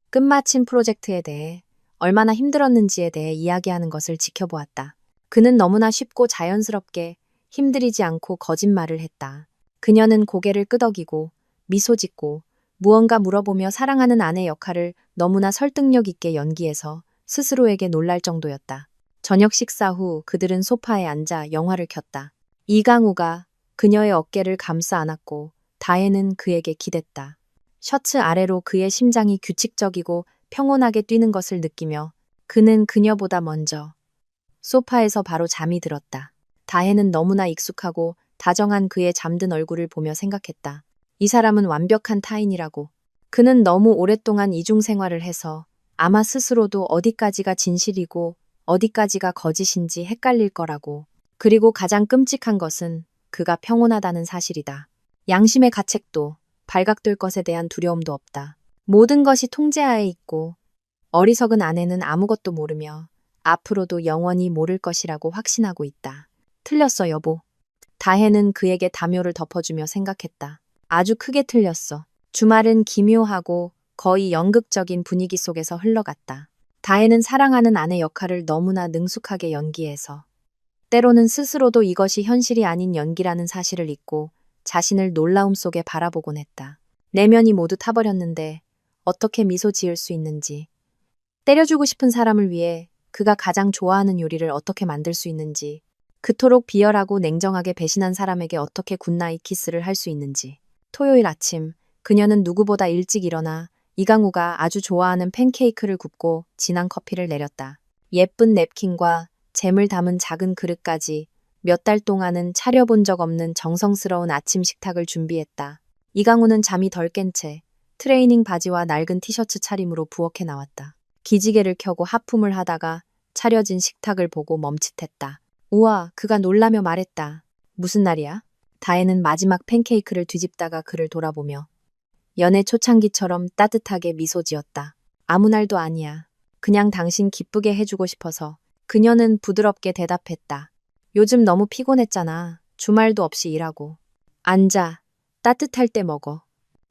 끝마친 프로젝트에 대해, 얼마나 힘들었는지에 대해 이야기하는 것을 지켜보았다. 그는 너무나 쉽고 자연스럽게 힘들이지 않고 거짓말을 했다. 그녀는 고개를 끄덕이고 미소 짓고 무언가 물어보며 사랑하는 아내 역할을 너무나 설득력 있게 연기해서 스스로에게 놀랄 정도였다. 저녁 식사 후 그들은 소파에 앉아 영화를 켰다. 이강우가 그녀의 어깨를 감싸 안았고 다혜는 그에게 기댔다. 셔츠 아래로 그의 심장이 규칙적이고 평온하게 뛰는 것을 느끼며 그는 그녀보다 먼저 소파에서 바로 잠이 들었다. 다혜는 너무나 익숙하고 다정한 그의 잠든 얼굴을 보며 생각했다. 이 사람은 완벽한 타인이라고. 그는 너무 오랫동안 이중 생활을 해서 아마 스스로도 어디까지가 진실이고 어디까지가 거짓인지 헷갈릴 거라고. 그리고 가장 끔찍한 것은 그가 평온하다는 사실이다. 양심의 가책도 발각될 것에 대한 두려움도 없다. 모든 것이 통제하에 있고 어리석은 아내는 아무것도 모르며 앞으로도 영원히 모를 것이라고 확신하고 있다. 틀렸어, 여보. 다혜는 그에게 담요를 덮어주며 생각했다. 아주 크게 틀렸어. 주말은 기묘하고 거의 연극적인 분위기 속에서 흘러갔다. 다혜는 사랑하는 아내 역할을 너무나 능숙하게 연기해서 때로는 스스로도 이것이 현실이 아닌 연기라는 사실을 잊고 자신을 놀라움 속에 바라보곤 했다. 내면이 모두 타버렸는데 어떻게 미소 지을 수 있는지, 때려주고 싶은 사람을 위해 그가 가장 좋아하는 요리를 어떻게 만들 수 있는지, 그토록 비열하고 냉정하게 배신한 사람에게 어떻게 굿나잇 키스를 할 수 있는지. 토요일 아침, 그녀는 누구보다 일찍 일어나 이강우가 아주 좋아하는 팬케이크를 굽고 진한 커피를 내렸다. 예쁜 냅킨과 잼을 담은 작은 그릇까지 몇 달 동안은 차려본 적 없는 정성스러운 아침 식탁을 준비했다. 이강우는 잠이 덜 깬 채 트레이닝 바지와 낡은 티셔츠 차림으로 부엌에 나왔다. 기지개를 켜고 하품을 하다가 차려진 식탁을 보고 멈칫했다. 우와, 그가 놀라며 말했다. 무슨 날이야? 다혜는 마지막 팬케이크를 뒤집다가 그를 돌아보며 연애 초창기처럼 따뜻하게 미소 지었다. 아무 날도 아니야. 그냥 당신 기쁘게 해주고 싶어서. 그녀는 부드럽게 대답했다. 요즘 너무 피곤했잖아. 주말도 없이 일하고. 앉아. 따뜻할 때 먹어.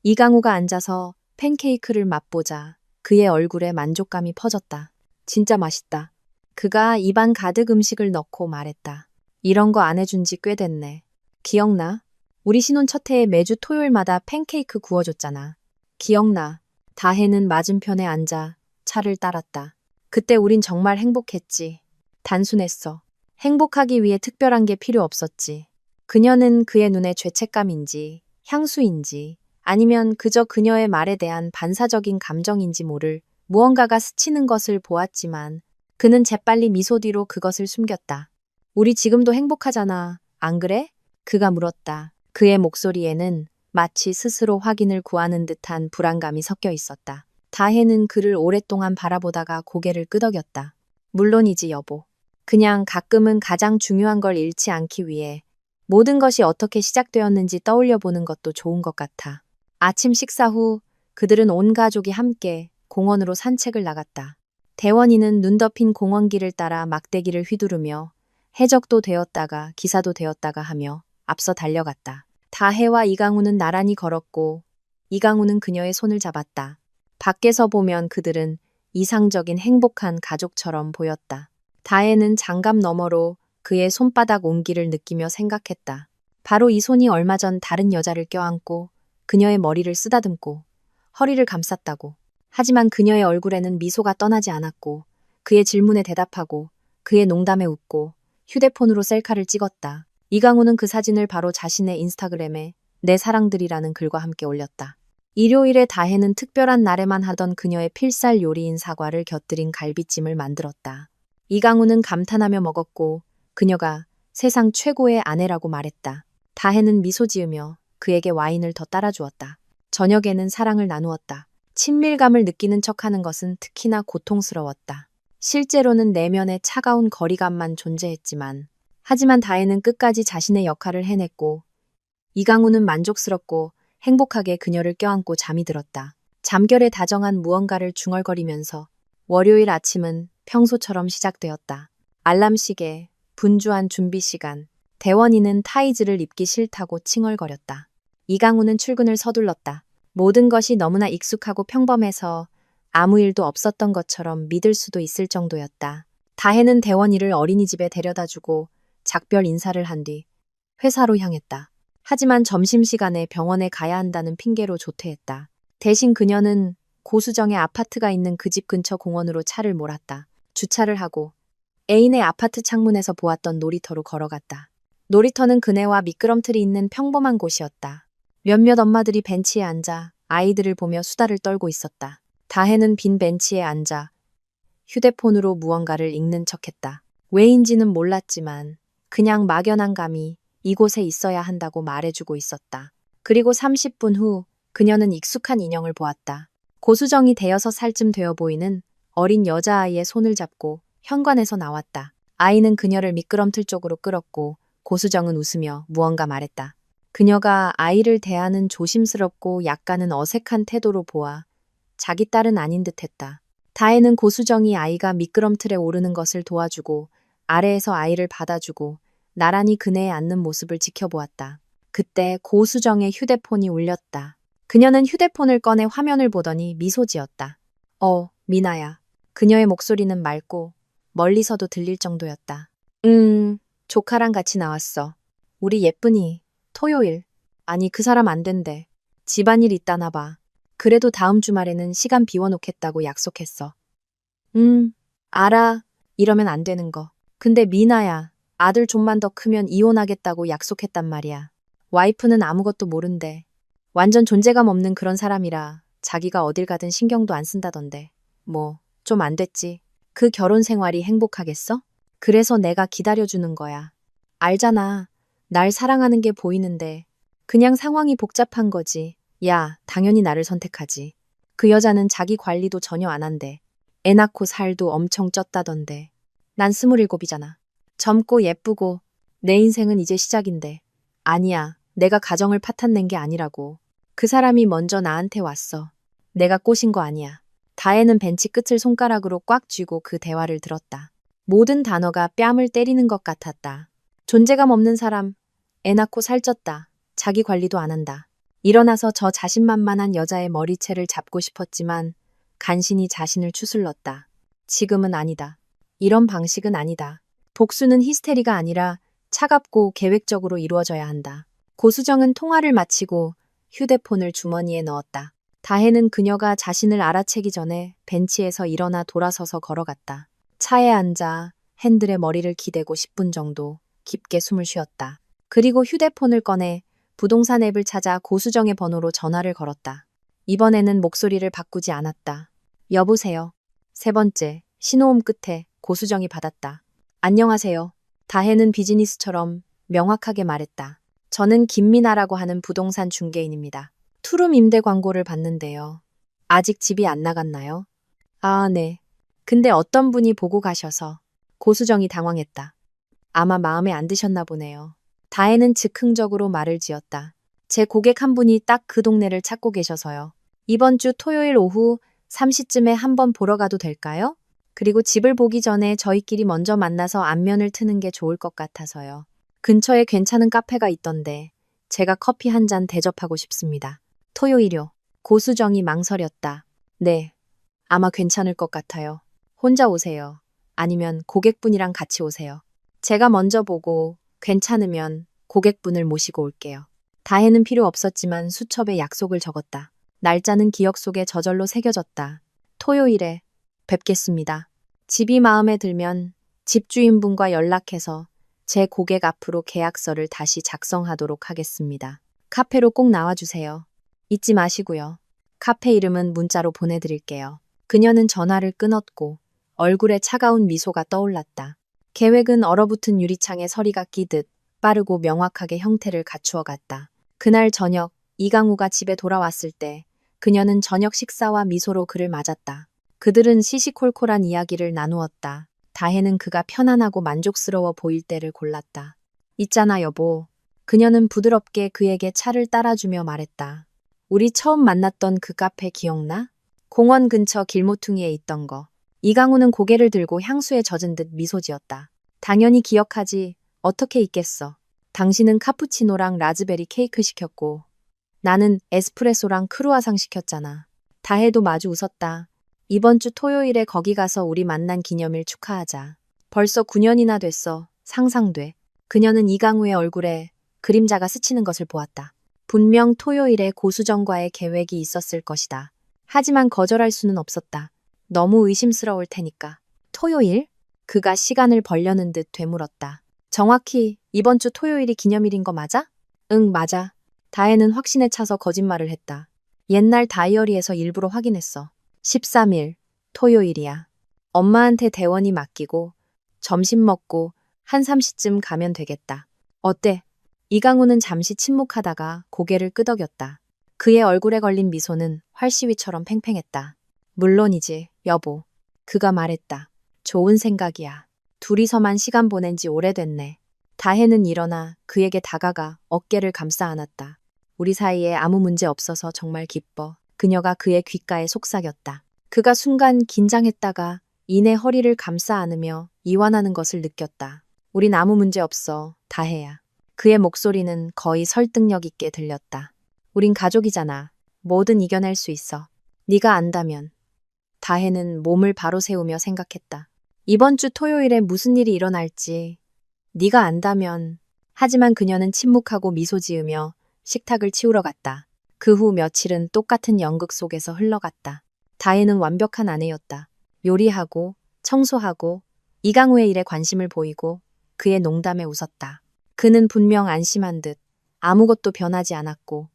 이강우가 앉아서 팬케이크를 맛보자 그의 얼굴에 만족감이 퍼졌다. 진짜 맛있다. 그가 입안 가득 음식을 넣고 말했다. 이런 거 안 해준 지 꽤 됐네. 기억나? 우리 신혼 첫 해에 매주 토요일마다 팬케이크 구워줬잖아. 기억나. 다혜는 맞은편에 앉아 차를 따랐다. 그때 우린 정말 행복했지. 단순했어. 행복하기 위해 특별한 게 필요 없었지. 그녀는 그의 눈에 죄책감인지 향수인지 아니면 그저 그녀의 말에 대한 반사적인 감정인지 모를 무언가가 스치는 것을 보았지만 그는 재빨리 미소 뒤로 그것을 숨겼다. 우리 지금도 행복하잖아. 안 그래? 그가 물었다. 그의 목소리에는 마치 스스로 확인을 구하는 듯한 불안감이 섞여 있었다. 다혜는 그를 오랫동안 바라보다가 고개를 끄덕였다. 물론이지 여보. 그냥 가끔은 가장 중요한 걸 잃지 않기 위해 모든 것이 어떻게 시작되었는지 떠올려 보는 것도 좋은 것 같아. 아침 식사 후 그들은 온 가족이 함께 공원으로 산책을 나갔다. 대원이는 눈 덮인 공원길을 따라 막대기를 휘두르며 해적도 되었다가 기사도 되었다가 하며 앞서 달려갔다. 다혜와 이강우는 나란히 걸었고 이강우는 그녀의 손을 잡았다. 밖에서 보면 그들은 이상적인 행복한 가족처럼 보였다. 다혜는 장갑 너머로 그의 손바닥 온기를 느끼며 생각했다. 바로 이 손이 얼마 전 다른 여자를 껴안고 그녀의 머리를 쓰다듬고 허리를 감쌌다고. 하지만 그녀의 얼굴에는 미소가 떠나지 않았고 그의 질문에 대답하고 그의 농담에 웃고 휴대폰으로 셀카를 찍었다. 이강우는 그 사진을 바로 자신의 인스타그램에 내 사랑들이라는 글과 함께 올렸다. 일요일에 다혜는 특별한 날에만 하던 그녀의 필살 요리인 사과를 곁들인 갈비찜을 만들었다. 이강우는 감탄하며 먹었고 그녀가 세상 최고의 아내라고 말했다. 다혜는 미소 지으며 그에게 와인을 더 따라주었다. 저녁에는 사랑을 나누었다. 친밀감을 느끼는 척하는 것은 특히나 고통스러웠다. 실제로는 내면에 차가운 거리감만 존재했지만 하지만 다혜는 끝까지 자신의 역할을 해냈고 이강우는 만족스럽고 행복하게 그녀를 껴안고 잠이 들었다. 잠결에 다정한 무언가를 중얼거리면서 월요일 아침은 평소처럼 시작되었다. 알람 시계, 분주한 준비 시간, 대원이는 타이즈를 입기 싫다고 칭얼거렸다. 이강우는 출근을 서둘렀다. 모든 것이 너무나 익숙하고 평범해서 아무 일도 없었던 것처럼 믿을 수도 있을 정도였다. 다혜는 대원이를 어린이집에 데려다주고 작별 인사를 한 뒤 회사로 향했다. 하지만 점심시간에 병원에 가야 한다는 핑계로 조퇴했다. 대신 그녀는 고수정의 아파트가 있는 그 집 근처 공원으로 차를 몰았다. 주차를 하고 애인의 아파트 창문에서 보았던 놀이터로 걸어갔다. 놀이터는 그네와 미끄럼틀이 있는 평범한 곳이었다. 몇몇 엄마들이 벤치에 앉아 아이들을 보며 수다를 떨고 있었다. 다혜는 빈 벤치에 앉아 휴대폰으로 무언가를 읽는 척했다. 왜인지는 몰랐지만 그냥 막연한 감이 이곳에 있어야 한다고 말해주고 있었다. 그리고 30분 후 그녀는 익숙한 인형을 보았다. 고수정이 대여섯 살쯤 되어 보이는 어린 여자아이의 손을 잡고 현관에서 나왔다. 아이는 그녀를 미끄럼틀 쪽으로 끌었고 고수정은 웃으며 무언가 말했다. 그녀가 아이를 대하는 조심스럽고 약간은 어색한 태도로 보아 자기 딸은 아닌 듯했다. 다혜는 고수정이 아이가 미끄럼틀에 오르는 것을 도와주고 아래에서 아이를 받아주고 나란히 그네에 앉는 모습을 지켜보았다. 그때 고수정의 휴대폰이 울렸다. 그녀는 휴대폰을 꺼내 화면을 보더니 미소 지었다. 미나야. 그녀의 목소리는 맑고 멀리서도 들릴 정도였다. 조카랑 같이 나왔어. 우리 예쁜이. 토요일. 아니 그 사람 안 된대. 집안일 있다나 봐. 그래도 다음 주말에는 시간 비워놓겠다고 약속했어. 알아. 이러면 안 되는 거. 근데 미나야. 아들 좀만 더 크면 이혼하겠다고 약속했단 말이야. 와이프는 아무것도 모른대. 완전 존재감 없는 그런 사람이라 자기가 어딜 가든 신경도 안 쓴다던데. 뭐, 좀 안 됐지. 그 결혼 생활이 행복하겠어? 그래서 내가 기다려주는 거야. 알잖아. 날 사랑하는 게 보이는데. 그냥 상황이 복잡한 거지. 야, 당연히 나를 선택하지. 그 여자는 자기 관리도 전혀 안 한대. 애 낳고 살도 엄청 쪘다던데. 난 27이잖아. 젊고 예쁘고 내 인생은 이제 시작인데. 아니야. 내가 가정을 파탄낸 게 아니라고. 그 사람이 먼저 나한테 왔어. 내가 꼬신 거 아니야. 다혜는 벤치 끝을 손가락으로 꽉 쥐고 그 대화를 들었다. 모든 단어가 뺨을 때리는 것 같았다. 존재감 없는 사람, 애 낳고 살쪘다. 자기 관리도 안 한다. 일어나서 저 자신만만한 여자의 머리채를 잡고 싶었지만 간신히 자신을 추슬렀다. 지금은 아니다. 이런 방식은 아니다. 복수는 히스테리가 아니라 차갑고 계획적으로 이루어져야 한다. 고수정은 통화를 마치고 휴대폰을 주머니에 넣었다. 다혜는 그녀가 자신을 알아채기 전에 벤치에서 일어나 돌아서서 걸어갔다. 차에 앉아 핸들에 머리를 기대고 10분 정도 깊게 숨을 쉬었다. 그리고 휴대폰을 꺼내 부동산 앱을 찾아 고수정의 번호로 전화를 걸었다. 이번에는 목소리를 바꾸지 않았다. 여보세요. 세 번째, 신호음 끝에 고수정이 받았다. 안녕하세요. 다혜는 비즈니스처럼 명확하게 말했다. 저는 김미나라고 하는 부동산 중개인입니다. 투룸 임대 광고를 봤는데요. 아직 집이 안 나갔나요? 아, 네. 근데 어떤 분이 보고 가셔서. 고수정이 당황했다. 아마 마음에 안 드셨나 보네요. 다혜는 즉흥적으로 말을 지었다. 제 고객 한 분이 딱 그 동네를 찾고 계셔서요. 이번 주 토요일 오후 3시쯤에 한번 보러 가도 될까요? 그리고 집을 보기 전에 저희끼리 먼저 만나서 안면을 트는 게 좋을 것 같아서요. 근처에 괜찮은 카페가 있던데 제가 커피 한 잔 대접하고 싶습니다. 토요일요. 고수정이 망설였다. 네, 아마 괜찮을 것 같아요. 혼자 오세요. 아니면 고객분이랑 같이 오세요. 제가 먼저 보고 괜찮으면 고객분을 모시고 올게요. 다혜는 필요 없었지만 수첩에 약속을 적었다. 날짜는 기억 속에 저절로 새겨졌다. 토요일에 뵙겠습니다. 집이 마음에 들면 집주인분과 연락해서 제 고객 앞으로 계약서를 다시 작성하도록 하겠습니다. 카페로 꼭 나와주세요. 잊지 마시고요. 카페 이름은 문자로 보내드릴게요. 그녀는 전화를 끊었고 얼굴에 차가운 미소가 떠올랐다. 계획은 얼어붙은 유리창에 서리가 끼듯 빠르고 명확하게 형태를 갖추어 갔다. 그날 저녁 이강우가 집에 돌아왔을 때 그녀는 저녁 식사와 미소로 그를 맞았다. 그들은 시시콜콜한 이야기를 나누었다. 다혜는 그가 편안하고 만족스러워 보일 때를 골랐다. 있잖아 여보. 그녀는 부드럽게 그에게 차를 따라주며 말했다. 우리 처음 만났던 그 카페 기억나? 공원 근처 길모퉁이에 있던 거. 이강우는 고개를 들고 향수에 젖은 듯 미소 지었다. 당연히 기억하지. 어떻게 있겠어. 당신은 카푸치노랑 라즈베리 케이크 시켰고 나는 에스프레소랑 크루아상 시켰잖아. 다혜도 마주 웃었다. 이번 주 토요일에 거기 가서 우리 만난 기념일 축하하자. 벌써 9년이나 됐어. 상상돼. 그녀는 이강우의 얼굴에 그림자가 스치는 것을 보았다. 분명 토요일에 고수정과의 계획이 있었을 것이다. 하지만 거절할 수는 없었다. 너무 의심스러울 테니까. 토요일? 그가 시간을 벌려는 듯 되물었다. 정확히 이번 주 토요일이 기념일인 거 맞아? 응, 맞아. 다혜는 확신에 차서 거짓말을 했다. 옛날 다이어리에서 일부러 확인했어. 13일, 토요일이야. 엄마한테 대원이 맡기고 점심 먹고 한 3시쯤 가면 되겠다. 어때? 이강우는 잠시 침묵하다가 고개를 끄덕였다. 그의 얼굴에 걸린 미소는 활시위처럼 팽팽했다. 물론이지, 여보. 그가 말했다. 좋은 생각이야. 둘이서만 시간 보낸 지 오래됐네. 다혜는 일어나 그에게 다가가 어깨를 감싸 안았다. 우리 사이에 아무 문제 없어서 정말 기뻐. 그녀가 그의 귓가에 속삭였다. 그가 순간 긴장했다가 이내 허리를 감싸 안으며 이완하는 것을 느꼈다. 우린 아무 문제 없어, 다혜야. 그의 목소리는 거의 설득력 있게 들렸다. 우린 가족이잖아. 뭐든 이겨낼 수 있어. 네가 안다면. 다혜는 몸을 바로 세우며 생각했다. 이번 주 토요일에 무슨 일이 일어날지 네가 안다면. 하지만 그녀는 침묵하고 미소 지으며 식탁을 치우러 갔다. 그 후 며칠은 똑같은 연극 속에서 흘러갔다. 다혜는 완벽한 아내였다. 요리하고 청소하고 이강우의 일에 관심을 보이고 그의 농담에 웃었다. 그는 분명 안심한 듯 아무것도 변하지 않았고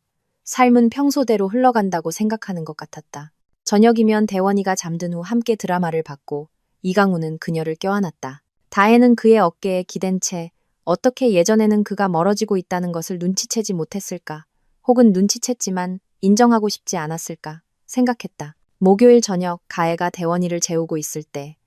삶은 평소대로 흘러간다고 생각하는 것 같았다. 저녁이면 대원이가 잠든 후 함께 드라마를 봤고 이강우는 그녀를 껴안았다. 다혜는 그의 어깨에 기댄 채 어떻게 예전에는 그가 멀어지고 있다는 것을 눈치채지 못했을까? 혹은 눈치챘지만 인정하고 싶지 않았을까? 생각했다. 목요일 저녁 가혜가 대원이를 재우고 있을 때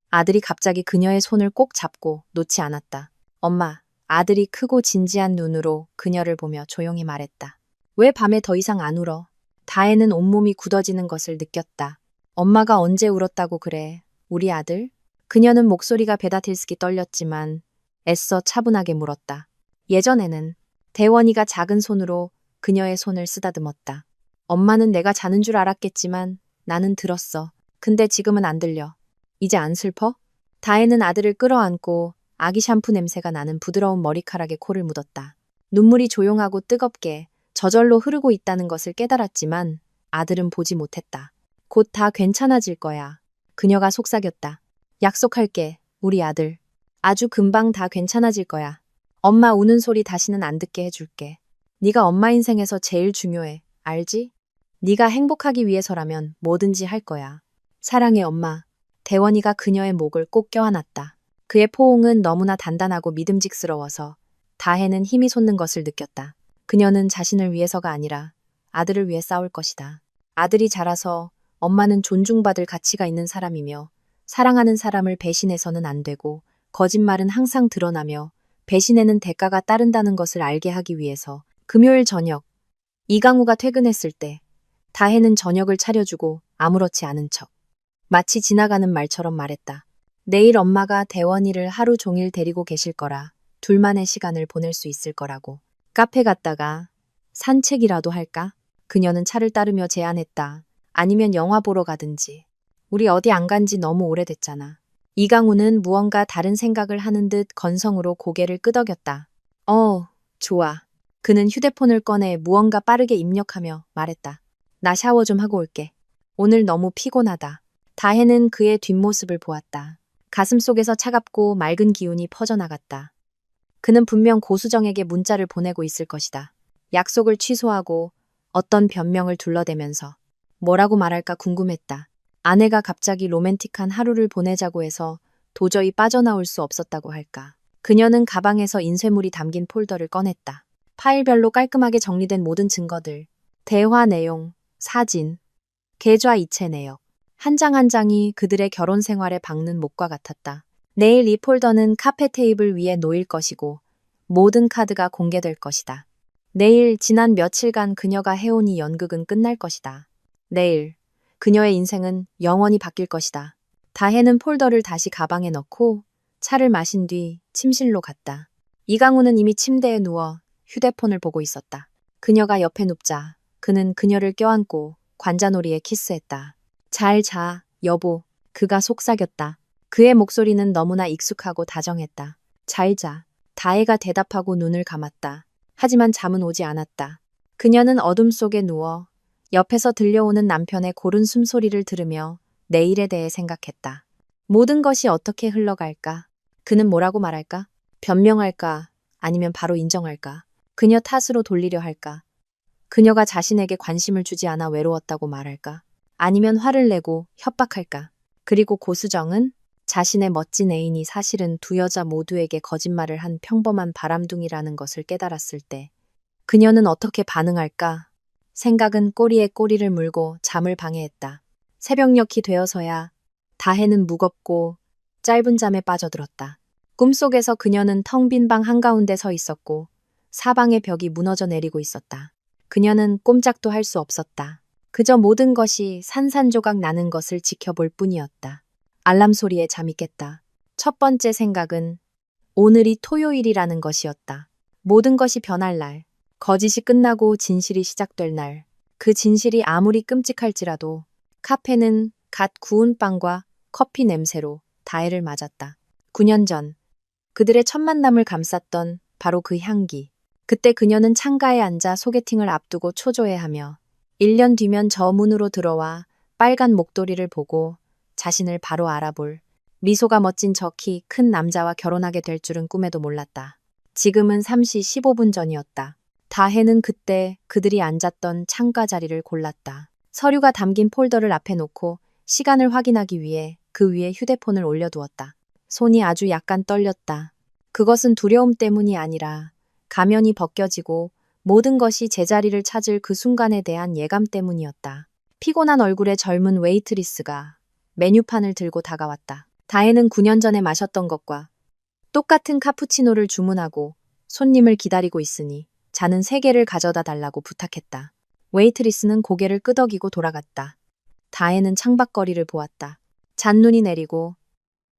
아들이 갑자기 그녀의 손을 꼭 잡고 놓지 않았다. 엄마, 아들이 크고 진지한 눈으로 그녀를 보며 조용히 말했다. 왜 밤에 더 이상 안 울어? 다혜는 온몸이 굳어지는 것을 느꼈다. 엄마가 언제 울었다고 그래? 우리 아들? 그녀는 목소리가 베다틀스키 떨렸지만 애써 차분하게 물었다. 예전에는 대원이가 작은 손으로 그녀의 손을 쓰다듬었다. 엄마는 내가 자는 줄 알았겠지만 나는 들었어. 근데 지금은 안 들려. 이제 안 슬퍼? 다혜는 아들을 끌어안고 아기 샴푸 냄새가 나는 부드러운 머리카락에 코를 묻었다. 눈물이 조용하고 뜨겁게 저절로 흐르고 있다는 것을 깨달았지만 아들은 보지 못했다. 곧 다 괜찮아질 거야. 그녀가 속삭였다. 약속할게, 우리 아들. 아주 금방 다 괜찮아질 거야. 엄마 우는 소리 다시는 안 듣게 해줄게. 네가 엄마 인생에서 제일 중요해. 알지? 네가 행복하기 위해서라면 뭐든지 할 거야. 사랑해 엄마. 대원이가 그녀의 목을 꼭 껴안았다. 그의 포옹은 너무나 단단하고 믿음직스러워서 다혜는 힘이 솟는 것을 느꼈다. 그녀는 자신을 위해서가 아니라 아들을 위해 싸울 것이다. 아들이 자라서 엄마는 존중받을 가치가 있는 사람이며 사랑하는 사람을 배신해서는 안 되고 거짓말은 항상 드러나며 배신에는 대가가 따른다는 것을 알게 하기 위해서 금요일 저녁 이강우가 퇴근했을 때 다혜는 저녁을 차려주고 아무렇지 않은 척 마치 지나가는 말처럼 말했다. 내일 엄마가 대원이를 하루 종일 데리고 계실 거라 둘만의 시간을 보낼 수 있을 거라고. 카페 갔다가 산책이라도 할까? 그녀는 차를 따르며 제안했다. 아니면 영화 보러 가든지. 우리 어디 안 간지 너무 오래됐잖아. 이강우는 무언가 다른 생각을 하는 듯 건성으로 고개를 끄덕였다. 좋아. 그는 휴대폰을 꺼내 무언가 빠르게 입력하며 말했다. 나 샤워 좀 하고 올게. 오늘 너무 피곤하다. 다혜는 그의 뒷모습을 보았다. 가슴속에서 차갑고 맑은 기운이 퍼져나갔다. 그는 분명 고수정에게 문자를 보내고 있을 것이다. 약속을 취소하고 어떤 변명을 둘러대면서 뭐라고 말할까 궁금했다. 아내가 갑자기 로맨틱한 하루를 보내자고 해서 도저히 빠져나올 수 없었다고 할까. 그녀는 가방에서 인쇄물이 담긴 폴더를 꺼냈다. 파일별로 깔끔하게 정리된 모든 증거들, 대화 내용, 사진, 계좌 이체 내역, 한 장 한 장이 그들의 결혼 생활에 박는 목과 같았다. 내일 이 폴더는 카페 테이블 위에 놓일 것이고 모든 카드가 공개될 것이다. 내일 지난 며칠간 그녀가 해온 이 연극은 끝날 것이다. 내일 그녀의 인생은 영원히 바뀔 것이다. 다혜는 폴더를 다시 가방에 넣고 차를 마신 뒤 침실로 갔다. 이강우는 이미 침대에 누워 휴대폰을 보고 있었다. 그녀가 옆에 눕자 그는 그녀를 껴안고 관자놀이에 키스했다. 잘 자, 여보. 그가 속삭였다. 그의 목소리는 너무나 익숙하고 다정했다. 잘 자. 다혜가 대답하고 눈을 감았다. 하지만 잠은 오지 않았다. 그녀는 어둠 속에 누워 옆에서 들려오는 남편의 고른 숨소리를 들으며 내일에 대해 생각했다. 모든 것이 어떻게 흘러갈까? 그는 뭐라고 말할까? 변명할까? 아니면 바로 인정할까? 그녀 탓으로 돌리려 할까? 그녀가 자신에게 관심을 주지 않아 외로웠다고 말할까? 아니면 화를 내고 협박할까? 그리고 고수정은 자신의 멋진 애인이 사실은 두 여자 모두에게 거짓말을 한 평범한 바람둥이라는 것을 깨달았을 때 그녀는 어떻게 반응할까? 생각은 꼬리에 꼬리를 물고 잠을 방해했다. 새벽녘이 되어서야 다혜는 무겁고 짧은 잠에 빠져들었다. 꿈속에서 그녀는 텅 빈 방 한가운데 서 있었고 사방의 벽이 무너져 내리고 있었다. 그녀는 꼼짝도 할 수 없었다. 그저 모든 것이 산산조각 나는 것을 지켜볼 뿐이었다. 알람 소리에 잠이 깼다. 첫 번째 생각은 오늘이 토요일이라는 것이었다. 모든 것이 변할 날, 거짓이 끝나고 진실이 시작될 날, 그 진실이 아무리 끔찍할지라도 카페는 갓 구운 빵과 커피 냄새로 다혜를 맞았다. 9년 전, 그들의 첫 만남을 감쌌던 바로 그 향기. 그때 그녀는 창가에 앉아 소개팅을 앞두고 초조해하며 1년 뒤면 저 문으로 들어와 빨간 목도리를 보고 자신을 바로 알아볼 미소가 멋진 저 키 큰 남자와 결혼하게 될 줄은 꿈에도 몰랐다. 지금은 3시 15분 전이었다. 다혜는 그때 그들이 앉았던 창가 자리를 골랐다. 서류가 담긴 폴더를 앞에 놓고 시간을 확인하기 위해 그 위에 휴대폰을 올려두었다. 손이 아주 약간 떨렸다. 그것은 두려움 때문이 아니라 가면이 벗겨지고 모든 것이 제자리를 찾을 그 순간에 대한 예감 때문이었다. 피곤한 얼굴의 젊은 웨이트리스가 메뉴판을 들고 다가왔다. 다혜는 9년 전에 마셨던 것과 똑같은 카푸치노를 주문하고 손님을 기다리고 있으니 잔은 3개를 가져다 달라고 부탁했다. 웨이트리스는 고개를 끄덕이고 돌아갔다. 다혜는 창밖거리를 보았다. 잔눈이 내리고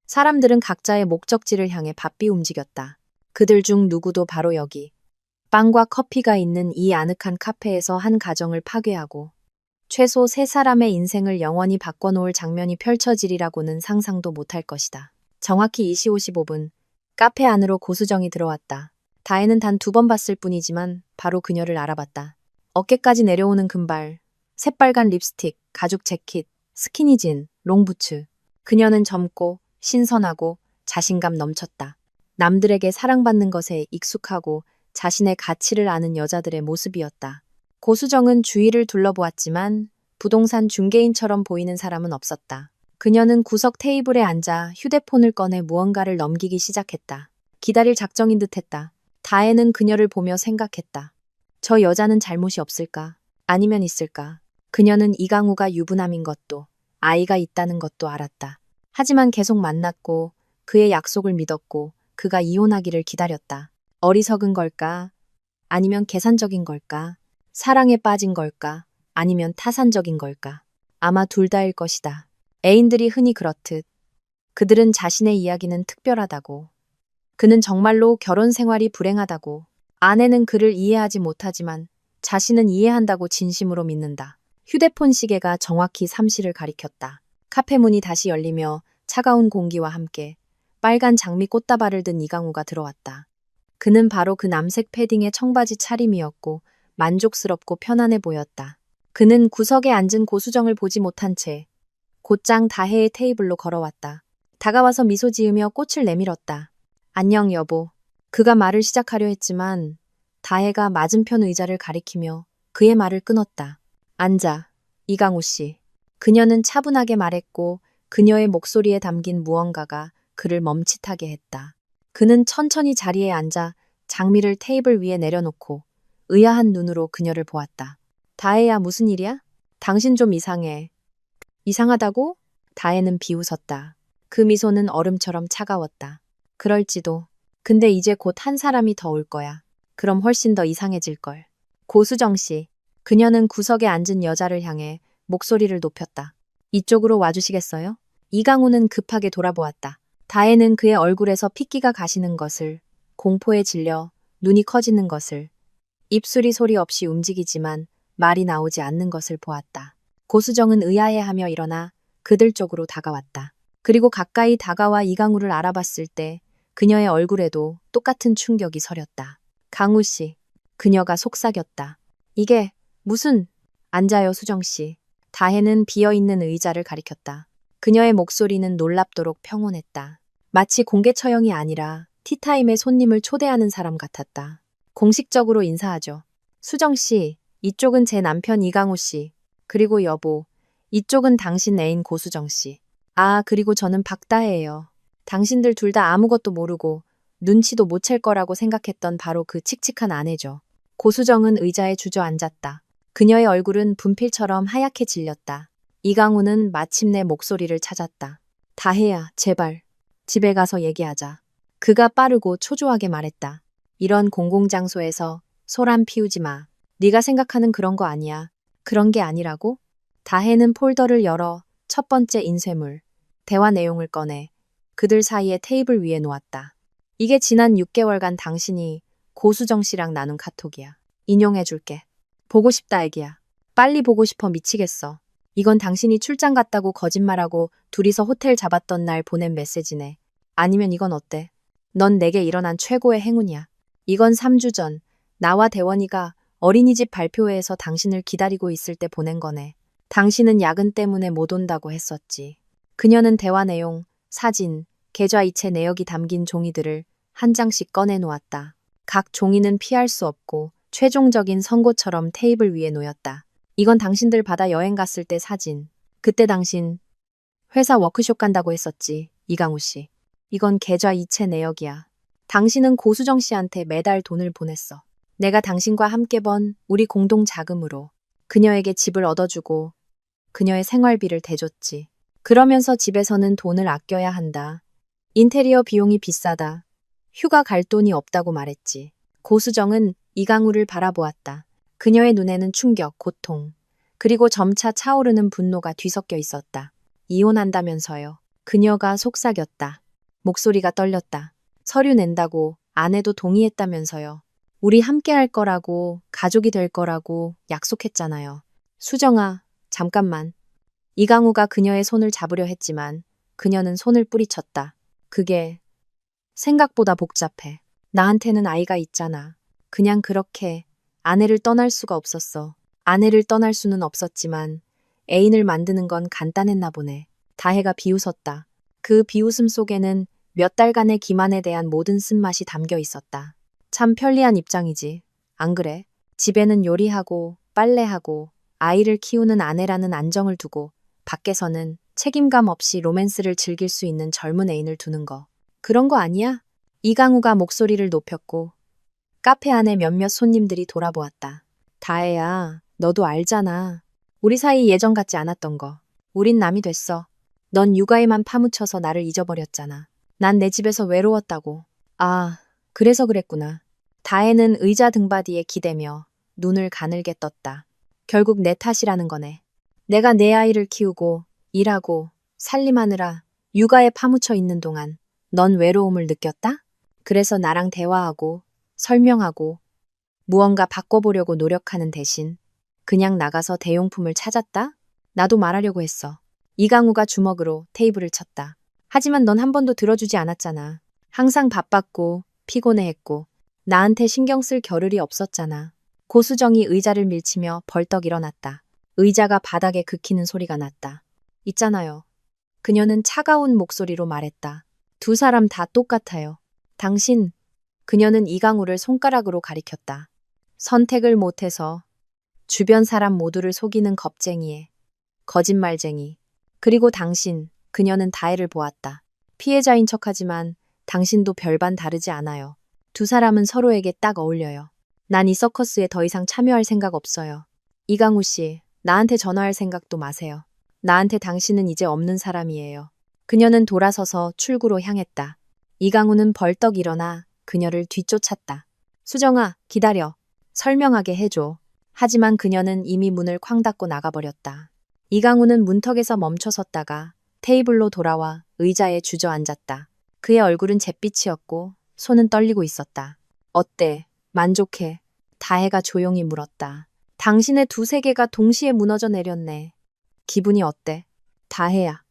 사람들은 각자의 목적지를 향해 바삐 움직였다. 그들 중 누구도 바로 여기 빵과 커피가 있는 이 아늑한 카페에서 한 가정을 파괴하고 최소 3사람의 인생을 영원히 바꿔놓을 장면이 펼쳐지리라고는 상상도 못할 것이다. 정확히 2시 55분 카페 안으로 고수정이 들어왔다. 다혜는 단 2번 봤을 뿐이지만 바로 그녀를 알아봤다. 어깨까지 내려오는 금발, 새빨간 립스틱, 가죽 재킷, 스키니진, 롱부츠. 그녀는 젊고 신선하고 자신감 넘쳤다. 남들에게 사랑받는 것에 익숙하고 자신의 가치를 아는 여자들의 모습이었다. 고수정은 주위를 둘러보았지만 부동산 중개인처럼 보이는 사람은 없었다. 그녀는 구석 테이블에 앉아 휴대폰을 꺼내 무언가를 넘기기 시작했다. 기다릴 작정인 듯했다. 다혜는 그녀를 보며 생각했다. 저 여자는 잘못이 없을까? 아니면 있을까? 그녀는 이강우가 유부남인 것도 아이가 있다는 것도 알았다. 하지만 계속 만났고 그의 약속을 믿었고 그가 이혼하기를 기다렸다. 어리석은 걸까? 아니면 계산적인 걸까? 사랑에 빠진 걸까? 아니면 타산적인 걸까? 아마 둘 다일 것이다. 애인들이 흔히 그렇듯 그들은 자신의 이야기는 특별하다고, 그는 정말로 결혼 생활이 불행하다고, 아내는 그를 이해하지 못하지만 자신은 이해한다고 진심으로 믿는다. 휴대폰 시계가 정확히 3시를 가리켰다. 카페 문이 다시 열리며 차가운 공기와 함께 빨간 장미 꽃다발을 든 이강우가 들어왔다. 그는 바로 그 남색 패딩의 청바지 차림이었고 만족스럽고 편안해 보였다. 그는 구석에 앉은 고수정을 보지 못한 채 곧장 다혜의 테이블로 걸어왔다. 다가와서 미소 지으며 꽃을 내밀었다. 안녕 여보. 그가 말을 시작하려 했지만 다혜가 맞은편 의자를 가리키며 그의 말을 끊었다. 앉아, 이강우 씨. 그녀는 차분하게 말했고 그녀의 목소리에 담긴 무언가가 그를 멈칫하게 했다. 그는 천천히 자리에 앉아 장미를 테이블 위에 내려놓고 의아한 눈으로 그녀를 보았다. 다혜야, 무슨 일이야? 당신 좀 이상해. 이상하다고? 다혜는 비웃었다. 그 미소는 얼음처럼 차가웠다. 그럴지도. 근데 이제 곧 한 사람이 더 올 거야. 그럼 훨씬 더 이상해질걸. 고수정 씨. 그녀는 구석에 앉은 여자를 향해 목소리를 높였다. 이쪽으로 와주시겠어요? 이강우는 급하게 돌아보았다. 다혜는 그의 얼굴에서 핏기가 가시는 것을, 공포에 질려 눈이 커지는 것을, 입술이 소리 없이 움직이지만 말이 나오지 않는 것을 보았다. 고수정은 의아해하며 일어나 그들 쪽으로 다가왔다. 그리고 가까이 다가와 이강우를 알아봤을 때 그녀의 얼굴에도 똑같은 충격이 서렸다. 강우 씨. 그녀가 속삭였다. 이게 무슨... 앉아요, 수정 씨. 다혜는 비어있는 의자를 가리켰다. 그녀의 목소리는 놀랍도록 평온했다. 마치 공개 처형이 아니라 티타임에 손님을 초대하는 사람 같았다. 공식적으로 인사하죠. 수정 씨, 이쪽은 제 남편 이강우 씨. 그리고 여보, 이쪽은 당신 애인 고수정 씨. 아, 그리고 저는 박다혜예요. 당신들 둘 다 아무것도 모르고 눈치도 못 챌 거라고 생각했던 바로 그 칙칙한 아내죠. 고수정은 의자에 주저앉았다. 그녀의 얼굴은 분필처럼 하얗게 질렸다. 이강우는 마침내 목소리를 찾았다. 다혜야, 제발. 집에 가서 얘기하자. 그가 빠르고 초조하게 말했다. 이런 공공장소에서 소란 피우지 마. 네가 생각하는 그런 거 아니야. 그런 게 아니라고? 다혜는 폴더를 열어 첫 번째 인쇄물, 대화 내용을 꺼내 그들 사이의 테이블 위에 놓았다. 이게 지난 6개월간 당신이 고수정 씨랑 나눈 카톡이야. 인용해줄게. 보고 싶다 애기야. 빨리 보고 싶어 미치겠어. 이건 당신이 출장 갔다고 거짓말하고 둘이서 호텔 잡았던 날 보낸 메시지네. 아니면 이건 어때? 넌 내게 일어난 최고의 행운이야. 이건 3주 전 나와 대원이가 어린이집 발표회에서 당신을 기다리고 있을 때 보낸 거네. 당신은 야근 때문에 못 온다고 했었지. 그녀는 대화 내용, 사진, 계좌이체 내역이 담긴 종이들을 한 장씩 꺼내 놓았다. 각 종이는 피할 수 없고 최종적인 선고처럼 테이블 위에 놓였다. 이건 당신들 바다 여행 갔을 때 사진. 그때 당신 회사 워크숍 간다고 했었지, 이강우 씨. 이건 계좌 이체 내역이야. 당신은 고수정 씨한테 매달 돈을 보냈어. 내가 당신과 함께 번 우리 공동 자금으로 그녀에게 집을 얻어주고 그녀의 생활비를 대줬지. 그러면서 집에서는 돈을 아껴야 한다. 인테리어 비용이 비싸다. 휴가 갈 돈이 없다고 말했지. 고수정은 이강우를 바라보았다. 그녀의 눈에는 충격, 고통, 그리고 점차 차오르는 분노가 뒤섞여 있었다. 이혼한다면서요. 그녀가 속삭였다. 목소리가 떨렸다. 서류 낸다고 아내도 동의했다면서요. 우리 함께 할 거라고, 가족이 될 거라고 약속했잖아요. 수정아, 잠깐만. 이강우가 그녀의 손을 잡으려 했지만 그녀는 손을 뿌리쳤다. 그게 생각보다 복잡해. 나한테는 아이가 있잖아. 그냥 그렇게 아내를 떠날 수가 없었어. 아내를 떠날 수는 없었지만 애인을 만드는 건 간단했나 보네. 다혜가 비웃었다. 그 비웃음 속에는 몇 달간의 기만에 대한 모든 쓴맛이 담겨 있었다. 참 편리한 입장이지. 안 그래? 집에는 요리하고 빨래하고 아이를 키우는 아내라는 안정을 두고 밖에서는 책임감 없이 로맨스를 즐길 수 있는 젊은 애인을 두는 거. 그런 거 아니야? 이강우가 목소리를 높였고 카페 안에 몇몇 손님들이 돌아보았다. 다혜야, 너도 알잖아. 우리 사이 예전 같지 않았던 거. 우린 남이 됐어. 넌 육아에만 파묻혀서 나를 잊어버렸잖아. 난 내 집에서 외로웠다고. 아, 그래서 그랬구나. 다혜는 의자 등받이에 기대며 눈을 가늘게 떴다. 결국 내 탓이라는 거네. 내가 내 아이를 키우고 일하고 살림하느라 육아에 파묻혀 있는 동안 넌 외로움을 느꼈다? 그래서 나랑 대화하고 설명하고 무언가 바꿔보려고 노력하는 대신 그냥 나가서 대용품을 찾았다? 나도 말하려고 했어. 이강우가 주먹으로 테이블을 쳤다. 하지만 넌 한 번도 들어주지 않았잖아. 항상 바빴고 피곤해했고 나한테 신경 쓸 겨를이 없었잖아. 고수정이 의자를 밀치며 벌떡 일어났다. 의자가 바닥에 긁히는 소리가 났다. 있잖아요. 그녀는 차가운 목소리로 말했다. 두 사람 다 똑같아요. 당신, 그녀는 이강우를 손가락으로 가리켰다. 선택을 못해서 주변 사람 모두를 속이는 겁쟁이에 거짓말쟁이. 그리고 당신, 그녀는 다혜를 보았다. 피해자인 척하지만 당신도 별반 다르지 않아요. 두 사람은 서로에게 딱 어울려요. 난 이 서커스에 더 이상 참여할 생각 없어요. 이강우 씨, 나한테 전화할 생각도 마세요. 나한테 당신은 이제 없는 사람이에요. 그녀는 돌아서서 출구로 향했다. 이강우는 벌떡 일어나 그녀를 뒤쫓았다. 수정아, 기다려. 설명하게 해줘. 하지만 그녀는 이미 문을 쾅 닫고 나가버렸다. 이강우는 문턱에서 멈춰섰다가 테이블로 돌아와 의자에 주저앉았다. 그의 얼굴은 잿빛이었고 손은 떨리고 있었다. 어때? 만족해? 다혜가 조용히 물었다. 당신의 두 세계가 동시에 무너져 내렸네. 기분이 어때? 다혜야.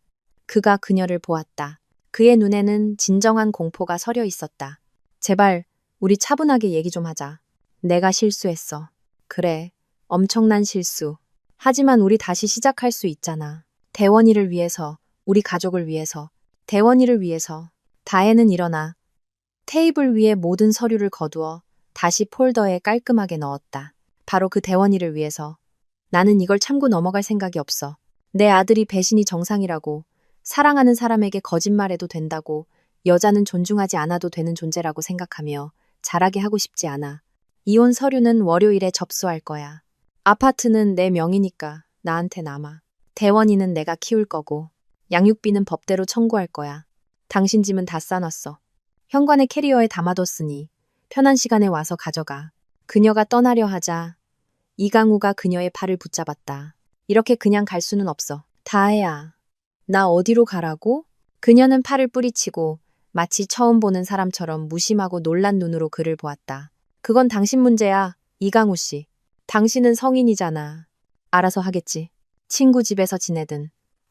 그가 그녀를 보았다. 그의 눈에는 진정한 공포가 서려 있었다. 제발 우리 차분하게 얘기 좀 하자. 내가 실수했어. 그래, 엄청난 실수. 하지만 우리 다시 시작할 수 있잖아. 대원이를 위해서, 우리 가족을 위해서, 대원이를 위해서. 다혜는 일어나 테이블 위에 모든 서류를 거두어 다시 폴더에 깔끔하게 넣었다. 바로 그 대원이를 위해서. 나는 이걸 참고 넘어갈 생각이 없어. 내 아들이 배신이 정상이라고, 사랑하는 사람에게 거짓말해도 된다고, 여자는 존중하지 않아도 되는 존재라고 생각하며 자라게 하고 싶지 않아. 이혼 서류는 월요일에 접수할 거야. 아파트는 내 명의니까 나한테 남아. 대원이는 내가 키울 거고, 양육비는 법대로 청구할 거야. 당신 짐은 다 싸놨어. 현관의 캐리어에 담아뒀으니 편한 시간에 와서 가져가. 그녀가 떠나려 하자 이강우가 그녀의 팔을 붙잡았다. 이렇게 그냥 갈 수는 없어. 다혜야, 나 어디로 가라고? 그녀는 팔을 뿌리치고 마치 처음 보는 사람처럼 무심하고 놀란 눈으로 그를 보았다. 그건 당신 문제야, 이강우 씨. 당신은 성인이잖아. 알아서 하겠지. 친구 집에서 지내든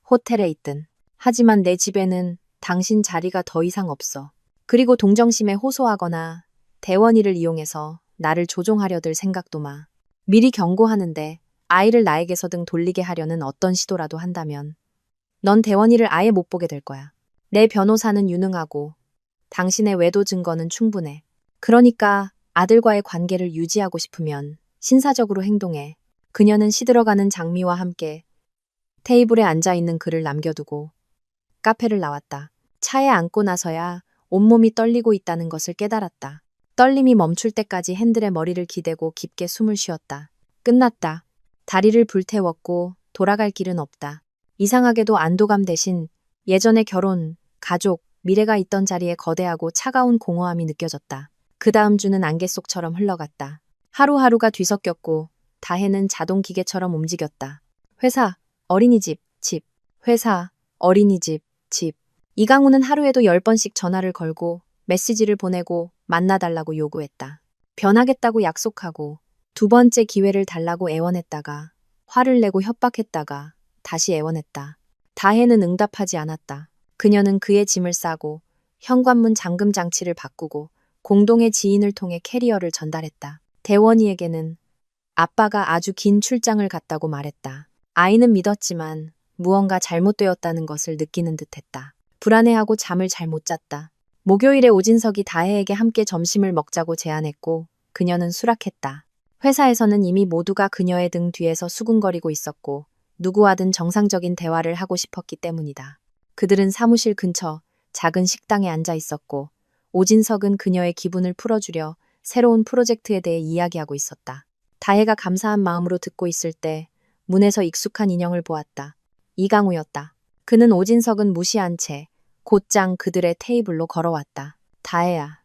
호텔에 있든. 하지만 내 집에는 당신 자리가 더 이상 없어. 그리고 동정심에 호소하거나 대원이를 이용해서 나를 조종하려 들 생각도 마. 미리 경고하는데 아이를 나에게서 돌리게 하려는 어떤 시도라도 한다면 넌 대원이를 아예 못 보게 될 거야. 내 변호사는 유능하고 당신의 외도 증거는 충분해. 그러니까 아들과의 관계를 유지하고 싶으면 신사적으로 행동해. 그녀는 시들어가는 장미와 함께 테이블에 앉아있는 그를 남겨두고 카페를 나왔다. 차에 앉고 나서야 온몸이 떨리고 있다는 것을 깨달았다. 떨림이 멈출 때까지 핸들에 머리를 기대고 깊게 숨을 쉬었다. 끝났다. 다리를 불태웠고 돌아갈 길은 없다. 이상하게도 안도감 대신 예전의 결혼, 가족, 미래가 있던 자리에 거대하고 차가운 공허함이 느껴졌다. 그 다음 주는 안개 속처럼 흘러갔다. 하루하루가 뒤섞였고 다혜는 자동 기계처럼 움직였다. 회사, 어린이집, 집, 회사, 어린이집, 집. 이강우는 하루에도 10번씩 전화를 걸고 메시지를 보내고 만나달라고 요구했다. 변하겠다고 약속하고 2번째 기회를 달라고 애원했다가 화를 내고 협박했다가 다시 애원했다. 다혜는 응답하지 않았다. 그녀는 그의 짐을 싸고 현관문 잠금 장치를 바꾸고 공동의 지인을 통해 캐리어를 전달했다. 대원이에게는 아빠가 아주 긴 출장을 갔다고 말했다. 아이는 믿었지만 무언가 잘못되었다는 것을 느끼는 듯했다. 불안해하고 잠을 잘 못 잤다. 목요일에 오진석이 다혜에게 함께 점심을 먹자고 제안했고 그녀는 수락했다. 회사에서는 이미 모두가 그녀의 등 뒤에서 수군거리고 있었고 누구와든 정상적인 대화를 하고 싶었기 때문이다. 그들은 사무실 근처 작은 식당에 앉아 있었고 오진석은 그녀의 기분을 풀어주려 새로운 프로젝트에 대해 이야기하고 있었다. 다혜가 감사한 마음으로 듣고 있을 때 문에서 익숙한 인형을 보았다. 이강우였다. 그는 오진석은 무시한 채 곧장 그들의 테이블로 걸어왔다. 다혜야,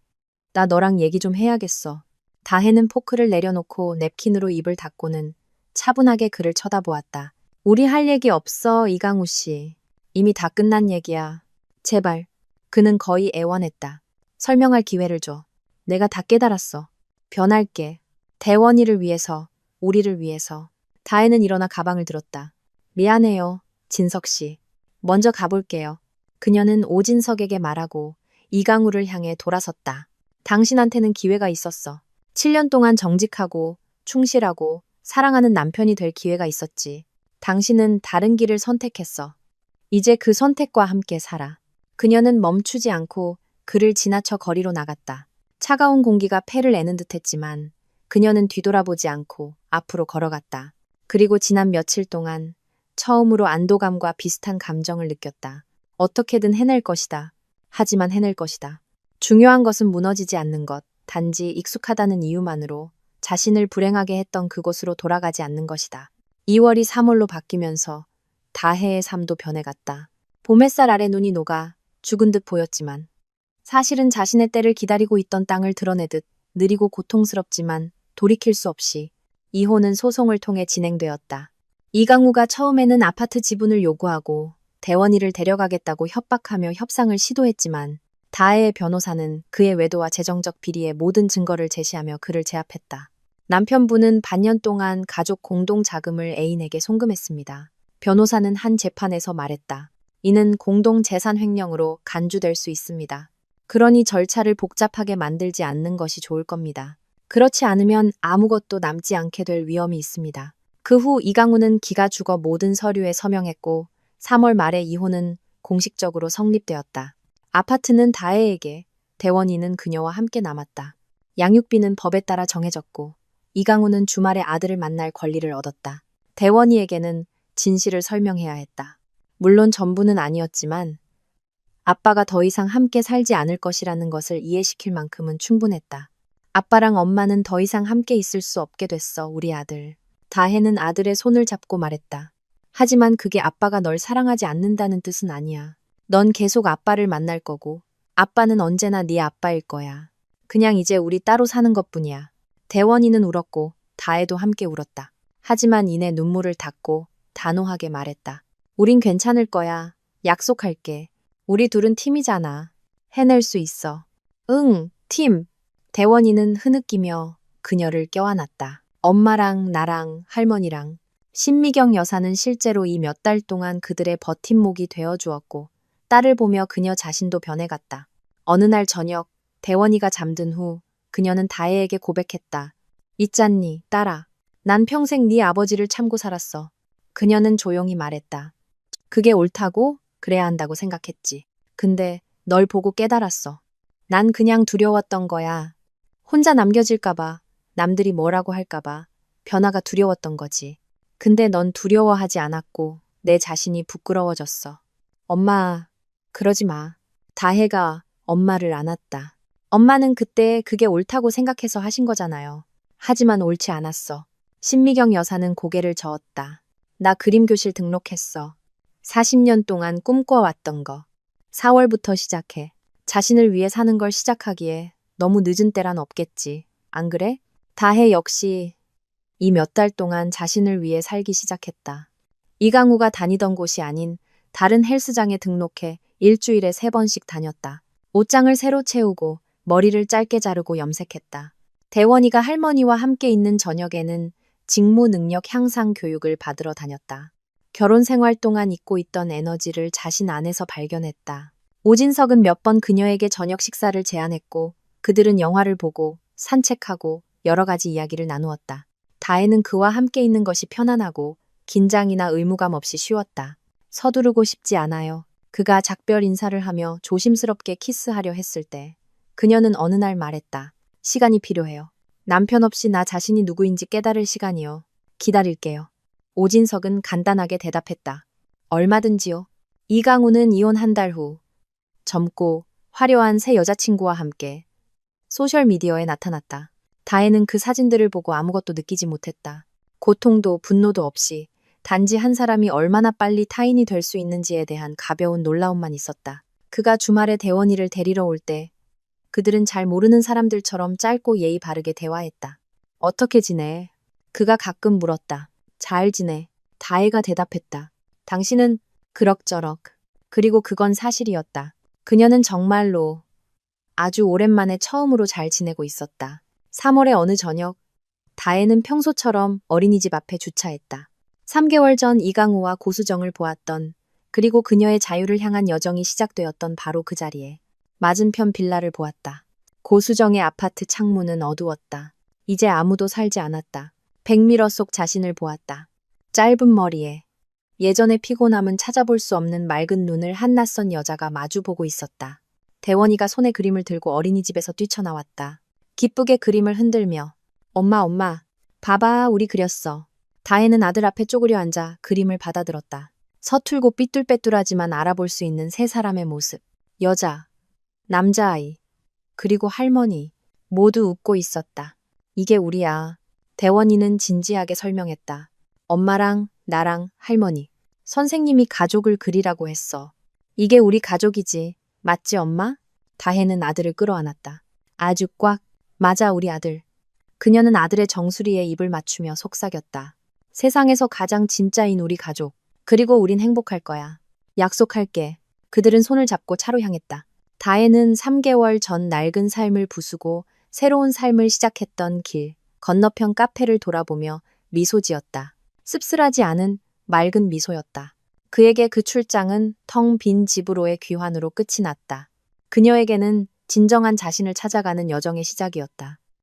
나 너랑 얘기 좀 해야겠어. 다혜는 포크를 내려놓고 냅킨으로 입을 닫고는 차분하게 그를 쳐다보았다. 우리 할 얘기 없어, 이강우 씨. 이미 다 끝난 얘기야. 제발. 그는 거의 애원했다. 설명할 기회를 줘. 내가 다 깨달았어. 변할게. 대원이를 위해서, 우리를 위해서. 다혜는 일어나 가방을 들었다. 미안해요, 진석 씨. 먼저 가볼게요. 그녀는 오진석에게 말하고 이강우를 향해 돌아섰다. 당신한테는 기회가 있었어. 7년 동안 정직하고 충실하고 사랑하는 남편이 될 기회가 있었지. 당신은 다른 길을 선택했어. 이제 그 선택과 함께 살아. 그녀는 멈추지 않고 그를 지나쳐 거리로 나갔다. 차가운 공기가 폐를 애는 듯했지만 그녀는 뒤돌아보지 않고 앞으로 걸어갔다. 그리고 지난 며칠 동안 처음으로 안도감과 비슷한 감정을 느꼈다. 어떻게든 해낼 것이다. 하지만 해낼 것이다. 중요한 것은 무너지지 않는 것, 단지 익숙하다는 이유만으로 자신을 불행하게 했던 그곳으로 돌아가지 않는 것이다. 2월이 3월로 바뀌면서 다혜의 삶도 변해갔다. 봄햇살 아래 눈이 녹아 죽은 듯 보였지만 사실은 자신의 때를 기다리고 있던 땅을 드러내듯 느리고 고통스럽지만 돌이킬 수 없이 이혼은 소송을 통해 진행되었다. 이강우가 처음에는 아파트 지분을 요구하고 대원이를 데려가겠다고 협박하며 협상을 시도했지만 다혜의 변호사는 그의 외도와 재정적 비리의 모든 증거를 제시하며 그를 제압했다. 남편분은 반년 동안 가족 공동 자금을 애인에게 송금했습니다. 변호사는 한 재판에서 말했다. 이는 공동 재산 횡령으로 간주될 수 있습니다. 그러니 절차를 복잡하게 만들지 않는 것이 좋을 겁니다. 그렇지 않으면 아무것도 남지 않게 될 위험이 있습니다. 그 후 이강우는 기가 죽어 모든 서류에 서명했고 3월 말에 이혼은 공식적으로 성립되었다. 아파트는 다혜에게, 대원이는 그녀와 함께 남았다. 양육비는 법에 따라 정해졌고 이강우는 주말에 아들을 만날 권리를 얻었다. 대원이에게는 진실을 설명해야 했다. 물론 전부는 아니었지만 아빠가 더 이상 함께 살지 않을 것이라는 것을 이해시킬 만큼은 충분했다. 아빠랑 엄마는 더 이상 함께 있을 수 없게 됐어, 우리 아들. 다혜는 아들의 손을 잡고 말했다. 하지만 그게 아빠가 널 사랑하지 않는다는 뜻은 아니야. 넌 계속 아빠를 만날 거고 아빠는 언제나 네 아빠일 거야. 그냥 이제 우리 따로 사는 것뿐이야. 대원이는 울었고 다혜도 함께 울었다. 하지만 이내 눈물을 닦고 단호하게 말했다. 우린 괜찮을 거야. 약속할게. 우리 둘은 팀이잖아. 해낼 수 있어. 응, 팀. 대원이는 흐느끼며 그녀를 껴안았다. 엄마랑 나랑 할머니랑 신미경 여사는 실제로 이 몇 달 동안 그들의 버팀목이 되어주었고 딸을 보며 그녀 자신도 변해갔다. 어느 날 저녁 대원이가 잠든 후 그녀는 다혜에게 고백했다. 있잖니, 딸아. 난 평생 네 아버지를 참고 살았어. 그녀는 조용히 말했다. 그게 옳다고 그래야 한다고 생각했지. 근데 널 보고 깨달았어. 난 그냥 두려웠던 거야. 혼자 남겨질까봐, 남들이 뭐라고 할까봐 변화가 두려웠던 거지. 근데 넌 두려워하지 않았고 내 자신이 부끄러워졌어. 엄마, 그러지 마. 다혜가 엄마를 안았다. 엄마는 그때 그게 옳다고 생각해서 하신 거잖아요. 하지만 옳지 않았어. 신미경 여사는 고개를 저었다. 나 그림 교실 등록했어. 40년 동안 꿈꿔왔던 거. 4월부터 시작해. 자신을 위해 사는 걸 시작하기에 너무 늦은 때란 없겠지. 안 그래? 다혜 역시 이 몇 달 동안 자신을 위해 살기 시작했다. 이강우가 다니던 곳이 아닌 다른 헬스장에 등록해 일주일에 3번씩 다녔다. 옷장을 새로 채우고 머리를 짧게 자르고 염색했다. 대원이가 할머니와 함께 있는 저녁에는 직무 능력 향상 교육을 받으러 다녔다. 결혼 생활 동안 잊고 있던 에너지를 자신 안에서 발견했다. 오진석은 몇 번 그녀에게 저녁 식사를 제안했고 그들은 영화를 보고 산책하고 여러 가지 이야기를 나누었다. 다혜는 그와 함께 있는 것이 편안하고 긴장이나 의무감 없이 쉬웠다. 서두르고 싶지 않아요. 그가 작별 인사를 하며 조심스럽게 키스하려 했을 때 그녀는 어느 날 말했다. 시간이 필요해요. 남편 없이 나 자신이 누구인지 깨달을 시간이요. 기다릴게요. 오진석은 간단하게 대답했다. 얼마든지요. 이강우는 이혼 한 달 후 젊고 화려한 새 여자친구와 함께 소셜미디어에 나타났다. 다혜는 그 사진들을 보고 아무것도 느끼지 못했다. 고통도 분노도 없이 단지 한 사람이 얼마나 빨리 타인이 될 수 있는지에 대한 가벼운 놀라움만 있었다. 그가 주말에 대원이를 데리러 올 때 그들은 잘 모르는 사람들처럼 짧고 예의 바르게 대화했다. 어떻게 지내? 그가 가끔 물었다. 잘 지내. 다혜가 대답했다. 당신은 그럭저럭. 그리고 그건 사실이었다. 그녀는 정말로 아주 오랜만에 처음으로 잘 지내고 있었다. 3월의 어느 저녁, 다혜는 평소처럼 어린이집 앞에 주차했다. 3개월 전 이강우와 고수정을 보았던, 그리고 그녀의 자유를 향한 여정이 시작되었던 바로 그 자리에 맞은편 빌라를 보았다. 고수정의 아파트 창문은 어두웠다. 이제 아무도 살지 않았다. 백미러 속 자신을 보았다. 짧은 머리에 예전의 피곤함은 찾아볼 수 없는 맑은 눈을 한 낯선 여자가 마주보고 있었다. 대원이가 손에 그림을 들고 어린이집에서 뛰쳐나왔다. 기쁘게 그림을 흔들며 엄마, 봐봐, 우리 그렸어. 다혜는 아들 앞에 쪼그려 앉아 그림을 받아들었다. 서툴고 삐뚤빼뚤하지만 알아볼 수 있는 세 사람의 모습. 여자, 남자아이, 그리고 할머니. 모두 웃고 있었다. 이게 우리야. 대원이는 진지하게 설명했다. 엄마랑 나랑 할머니. 선생님이 가족을 그리라고 했어. 이게 우리 가족이지. 맞지, 엄마? 다혜는 아들을 끌어안았다. 아주 꽉. 맞아, 우리 아들. 그녀는 아들의 정수리에 입을 맞추며 속삭였다. 세상에서 가장 진짜인 우리 가족. 그리고 우린 행복할 거야. 약속할게. 그들은 손을 잡고 차로 향했다. 다혜는 3개월 전 낡은 삶을 부수고 새로운 삶을 시작했던 길, 건너편 카페를 돌아보며 미소 지었다. 씁쓸하지 않은 맑은 미소였다. 그에게 그 출장은 텅 빈 집으로의 귀환으로 끝이 났다. 그녀에게는 진정한 자신을 찾아가는 여정의 시작이었다.